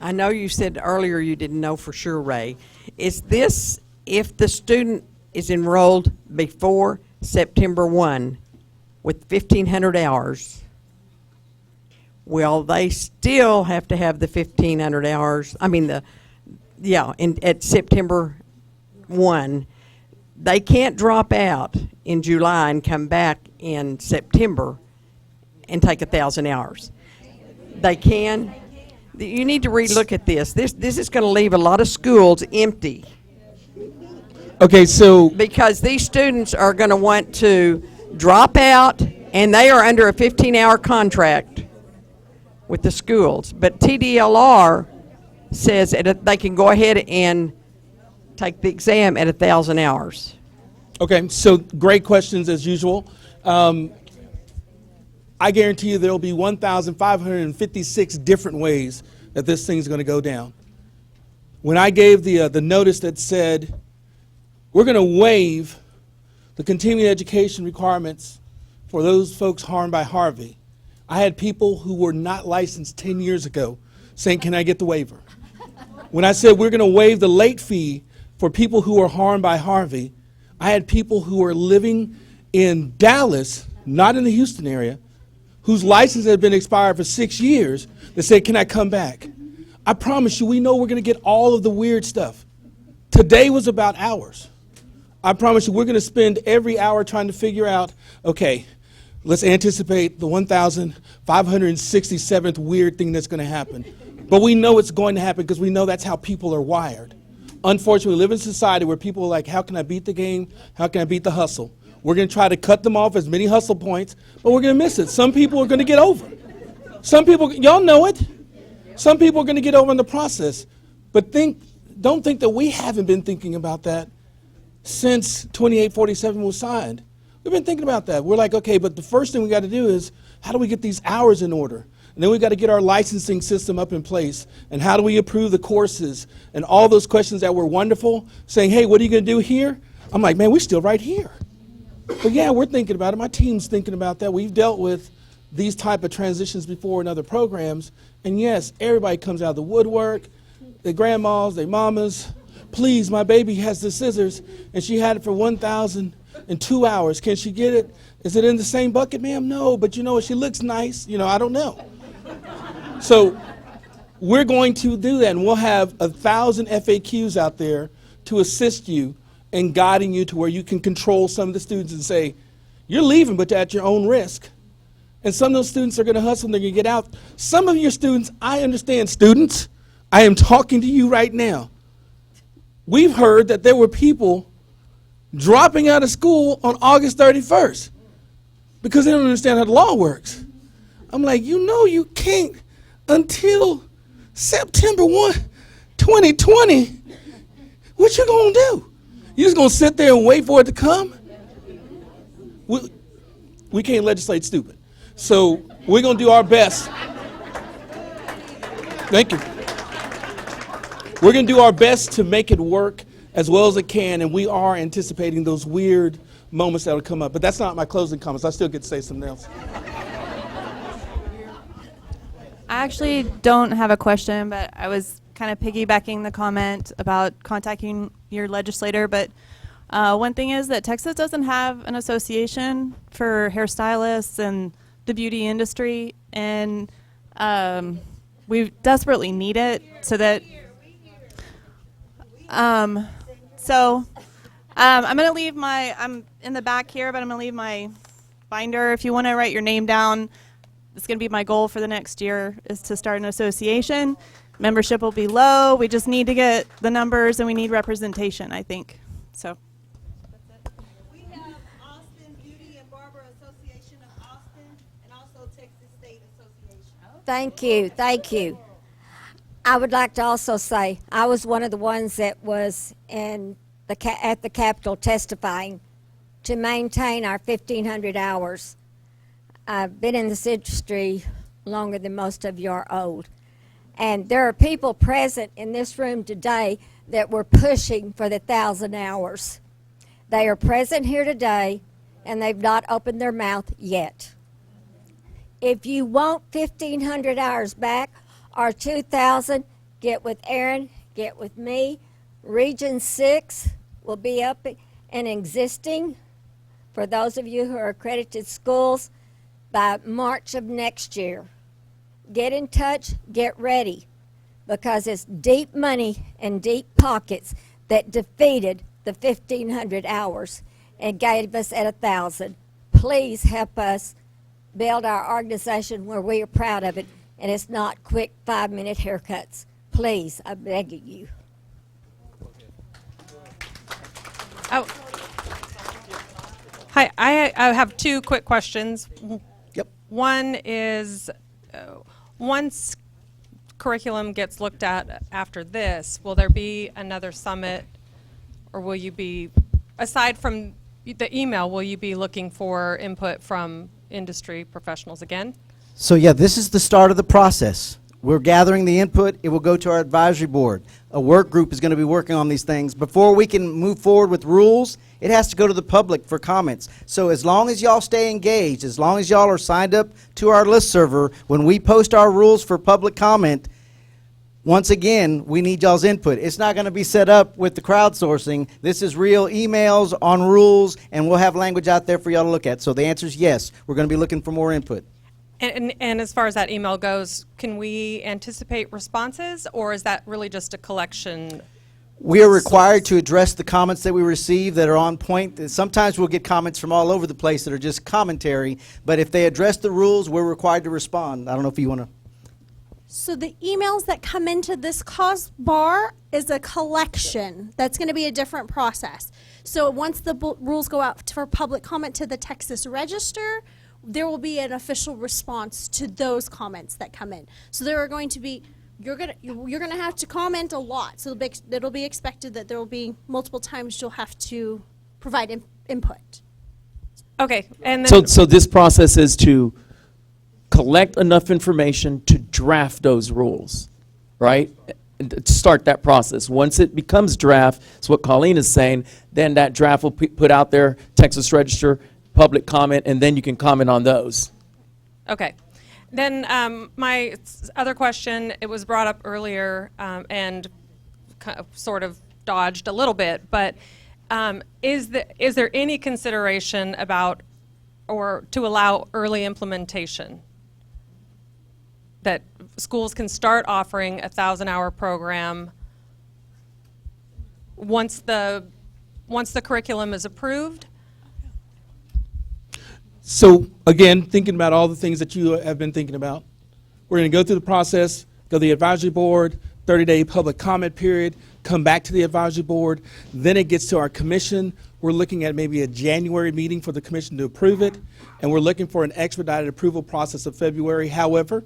I know you said earlier you didn't know for sure, Ray. Is this if the student is enrolled before September 1 with 1,500 hours, will they still have to have the 1,500 hours? I mean, at September 1, they can't drop out in July and come back in September and take 1,000 hours. They can. You need to relook at this. This is going to leave a lot of schools empty. Okay, so because these students are going to want to drop out, and they are under a 15-hour contract with the schools. But TDLR says they can go ahead and take the exam at 1,000 hours. Okay, so great questions as usual. I guarantee you there will be 1,556 different ways that this thing's going to go down. When I gave the notice that said, we're going to waive the continuing education requirements for those folks harmed by Harvey, I had people who were not licensed 10 years ago saying, can I get the waiver? When I said we're going to waive the late fee for people who are harmed by Harvey, I had people who were living in Dallas, not in the Houston area, whose license had been expired for 6 years, that said, can I come back? I promise you, we know we're going to get all of the weird stuff. Today was about hours. I promise you, we're going to spend every hour trying to figure out, okay, let's anticipate the 1,567th weird thing that's going to happen. But we know it's going to happen because we know that's how people are wired. Unfortunately, we live in a society where people are like, how can I beat the game? How can I beat the hustle? We're going to try to cut them off as many hustle points, but we're going to miss it. Some people are going to get over. Some people, y'all know it. Some people are going to get over in the process. But don't think that we haven't been thinking about that since 2847 was signed. We've been thinking about that. We're like, okay, but the first thing we got to do is, how do we get these hours in order? And then we got to get our licensing system up in place. And how do we approve the courses? And all those questions that were wonderful, saying, hey, what are you going to do here? I'm like, man, we're still right here. But yeah, we're thinking about it. My team's thinking about that. We've dealt with these type of transitions before in other programs. And yes, everybody comes out of the woodwork, their grandmas, their mamas. Please, my baby has the scissors, and she had it for 1,002 hours. Can she get it? Is it in the same bucket, ma'am? No, but she looks nice. I don't know. So we're going to do that, and we'll have 1,000 FAQs out there to assist you in guiding you to where you can control some of the students and say, you're leaving, but at your own risk. And some of those students are going to hustle and they're going to get out. Some of your students, I understand, students, I am talking to you right now. We've heard that there were people dropping out of school on August 31st because they don't understand how the law works. I'm like, you can't until September 1, 2020. What you gonna do? You just gonna sit there and wait for it to come? We can't legislate stupid. So we're gonna do our best. Thank you. We're gonna do our best to make it work as well as it can, and we are anticipating those weird moments that will come up. But that's not my closing comments. I still get to say something else. I actually don't have a question, but I was kind of piggybacking the comment about contacting your legislator. But one thing is that Texas doesn't have an association for hairstylists and the beauty industry, and we desperately need it so that I'm going to leave I'm in the back here, but I'm going to leave my binder. If you want to write your name down, it's going to be my goal for the next year, is to start an association. Membership will be low. We just need to get the numbers, and we need representation, I think. So. We have Austin Beauty and Barber Association of Austin and also Texas State Association. Thank you, thank you. I would like to also say I was one of the ones that was at the Capitol testifying to maintain our 1,500 hours. I've been in this industry longer than most of you are old. And there are people present in this room today that were pushing for the 1,000 hours. They are present here today, and they've not opened their mouth yet. If you want 1,500 hours back, or 2,000, get with Aaron, get with me. Region 6 will be up and existing for those of you who are accredited schools by March of next year. Get in touch, get ready, because it's deep money and deep pockets that defeated the 1,500 hours and gave us at 1,000. Please help us build our organization where we are proud of it, and it's not quick 5-minute haircuts. Please, I'm begging you. Oh. Hi, I have two quick questions. Yep. One is, once curriculum gets looked at after this, will there be another summit, or will you be, aside from the email, will you be looking for input from industry professionals again? So yeah, this is the start of the process. We're gathering the input. It will go to our advisory board. A work group is going to be working on these things. Before we can move forward with rules, it has to go to the public for comments. So as long as y'all stay engaged, as long as y'all are signed up to our listserver, when we post our rules for public comment, once again, we need y'all's input. It's not going to be set up with the crowdsourcing. This is real emails on rules, and we'll have language out there for y'all to look at. So the answer is yes. We're going to be looking for more input. And as far as that email goes, can we anticipate responses, or is that really just a collection? We are required to address the comments that we receive that are on point. Sometimes we'll get comments from all over the place that are just commentary, but if they address the rules, we're required to respond. I don't know if you want to. So the emails that come into this cause bar is a collection. That's going to be a different process. So once the rules go out for public comment to the Texas Register, there will be an official response to those comments that come in. So there are going to be, you're gonna have to comment a lot. So it'll be expected that there will be multiple times you'll have to provide input. Okay, and then So this process is to collect enough information to draft those rules, right? And to start that process. Once it becomes draft, it's what Colleen is saying, then that draft will be put out there, Texas Register, public comment, and then you can comment on those. Okay. Then my other question, it was brought up earlier and sort of dodged a little bit, but is there any consideration about or to allow early implementation? That schools can start offering a 1,000-hour program once the curriculum is approved? So again, thinking about all the things that you have been thinking about, we're going to go through the process, go to the advisory board, 30-day public comment period, come back to the advisory board, then it gets to our commission. We're looking at maybe a January meeting for the commission to approve it, and we're looking for an expedited approval process of February. However,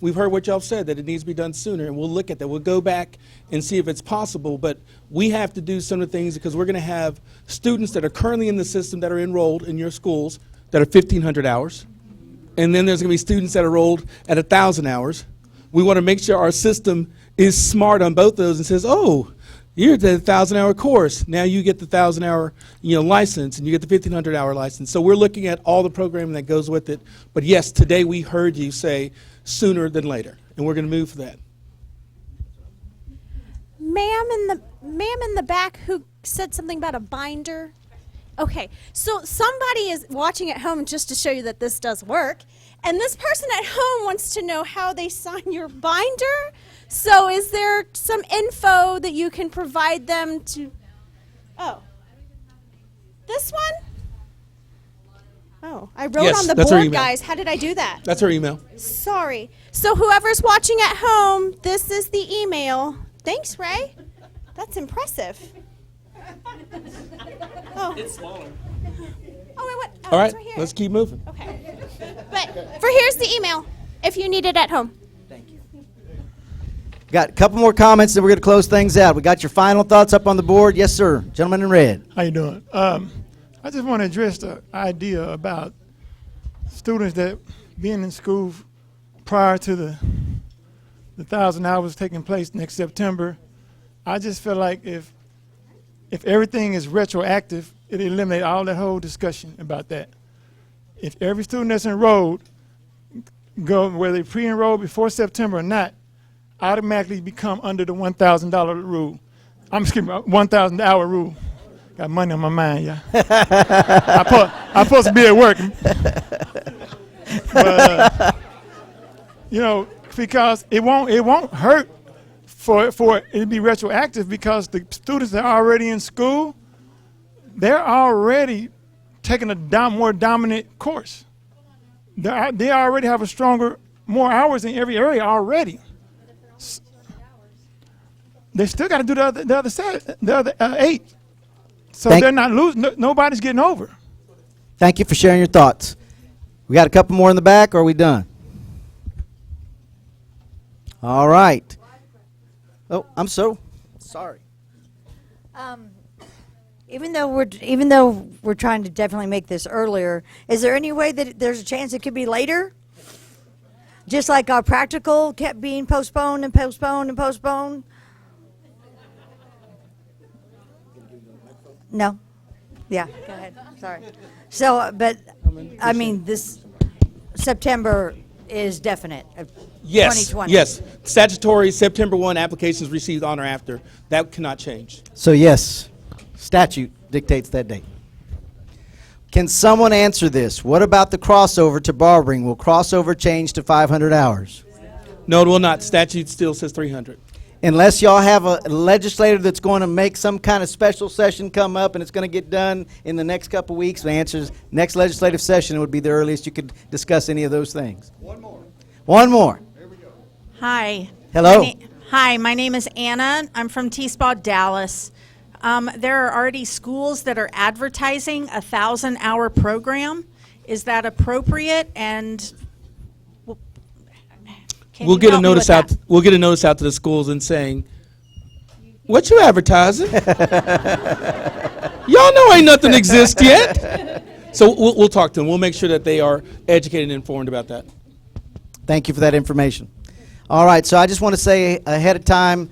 we've heard what y'all said, that it needs to be done sooner, and we'll look at that. We'll go back and see if it's possible, but we have to do some of the things because we're going to have students that are currently in the system that are enrolled in your schools that are 1,500 hours, and then there's going to be students that are enrolled at 1,000 hours. We want to make sure our system is smart on both those and says, oh, you're at the 1,000-hour course. Now you get the 1,000-hour license, and you get the 1,500-hour license. So we're looking at all the programming that goes with it. But yes, today we heard you say sooner than later, and we're going to move for that. Ma'am in the back who said something about a binder. Okay, so somebody is watching at home just to show you that this does work, and this person at home wants to know how they sign your binder. So is there some info that you can provide them to? Oh, this one? Oh, I wrote Yes, on the that's her board, email. guys. How did I do that? That's her email. Sorry. So whoever's watching at home, this is the email. Thanks, Ray. That's impressive. Oh. It's smaller. Oh, wait, what? Oh, All right, it's right here. let's keep moving. Okay. But here's the email if you need it at home. Got a couple more comments, then we're going to close things out. We got your final thoughts up on the board. Yes, sir. Gentleman in red. How you doing? I just want to address the idea about students that being in school prior to the 1,000 hours taking place next September. I just feel like if everything is retroactive, it eliminates all that whole discussion about that. If every student that's enrolled, whether they pre-enrolled before September or not, automatically become under the $1,000 rule. I'm skipping 1,000 hour rule. Got money on my mind, yeah. I'm supposed to be at work. But, because it won't hurt for it to be retroactive because the students that are already in school, they're already taking a more dominant course. They already have more hours in every area already. They still got to do the other 8. So they're not losing. Nobody's getting over. Thank you for sharing your thoughts. We got a couple more in the back, or are we done? All right. Oh, I'm so sorry. Even though we're trying to definitely make this earlier, is there any way that there's a chance it could be later? Just like our practical kept being postponed and postponed and postponed? No? Yeah, go ahead. Sorry. So, but, I mean, this September is definite. Yes, 2020. yes. Statutory September 1 applications received on or after. That cannot change. So yes, statute dictates that date. Can someone answer this? What about the crossover to barbering? Will crossover change to 500 hours? No, it will not. Statute still says 300. Unless y'all have a legislator that's going to make some kind of special session come up and it's going to get done in the next couple weeks, the answer is next legislative session would be the earliest you could discuss any of those things. One more. Hi. Hello. Hi, my name is Anna. I'm from T-Spa, Dallas. There are already schools that are advertising a 1,000-hour program. Is that appropriate? And We'll get a notice out. We'll get a notice out to the schools and saying, "What you advertising? Y'all know ain't nothing exists yet." So we'll talk to them. We'll make sure that they are educated and informed about that. Thank you for that information. All right, so I just want to say ahead of time,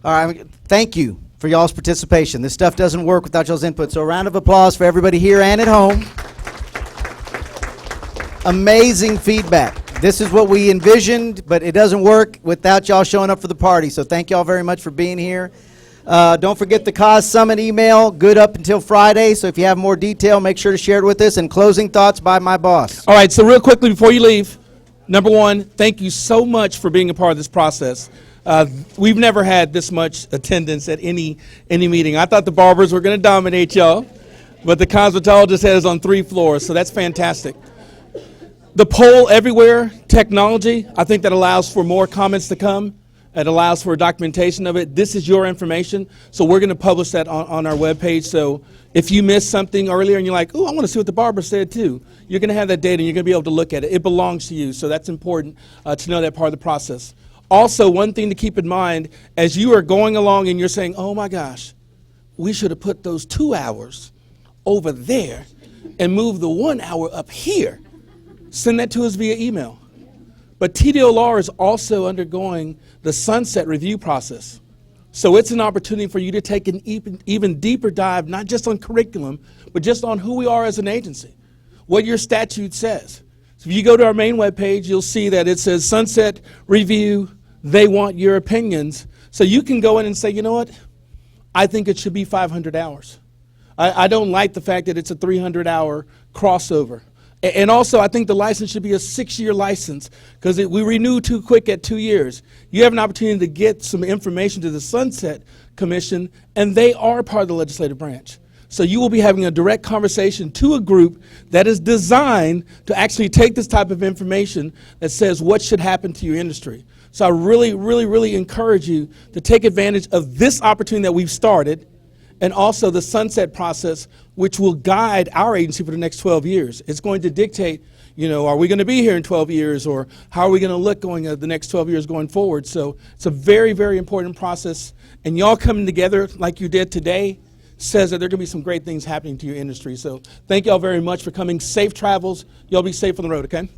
all right, thank you for y'all's participation. This stuff doesn't work without y'all's input. So a round of applause for everybody here and at home. Amazing feedback. This is what we envisioned, but it doesn't work without y'all showing up for the party. So thank y'all very much for being here. Don't forget the Cause Summit email, good up until Friday. So if you have more detail, make sure to share it with us. And closing thoughts by my boss. All right, so real quickly before you leave, number one, thank you so much for being a part of this process. We've never had this much attendance at any meeting. I thought the barbers were going to dominate y'all. But the cosmetologist has on 3 floors, so that's fantastic. The poll everywhere technology, I think that allows for more comments to come. It allows for documentation of it. This is your information, so we're going to publish that on our webpage. So if you missed something earlier and you're like, oh, I want to see what the barber said too, you're going to have that data and you're going to be able to look at it. It belongs to you, so that's important to know that part of the process. Also, one thing to keep in mind, as you are going along and you're saying, oh my gosh, we should have put those 2 hours over there and moved the 1 hour up here. Send that to us via email. But TDLR is also undergoing the sunset review process. So it's an opportunity for you to take an even deeper dive, not just on curriculum, but just on who we are as an agency, what your statute says. So if you go to our main webpage, you'll see that it says sunset review, they want your opinions. So you can go in and say, you know what, I think it should be 500 hours. I don't like the fact that it's a 300-hour crossover. And also, I think the license should be a 6-year license because we renew too quick at 2 years. You have an opportunity to get some information to the Sunset Commission, and they are part of the legislative branch. So you will be having a direct conversation to a group that is designed to actually take this type of information that says what should happen to your industry. So I really, really, really encourage you to take advantage of this opportunity that we've started, and also the sunset process, which will guide our agency for the next 12 years. It's going to dictate, you know, are we going to be here in 12 years, or how are we going to look going the next 12 years going forward? So it's a very, very important process, and y'all coming together like you did today says that there are going to be some great things happening to your industry. So thank y'all very much for coming. Safe travels. Y'all be safe on the road, okay?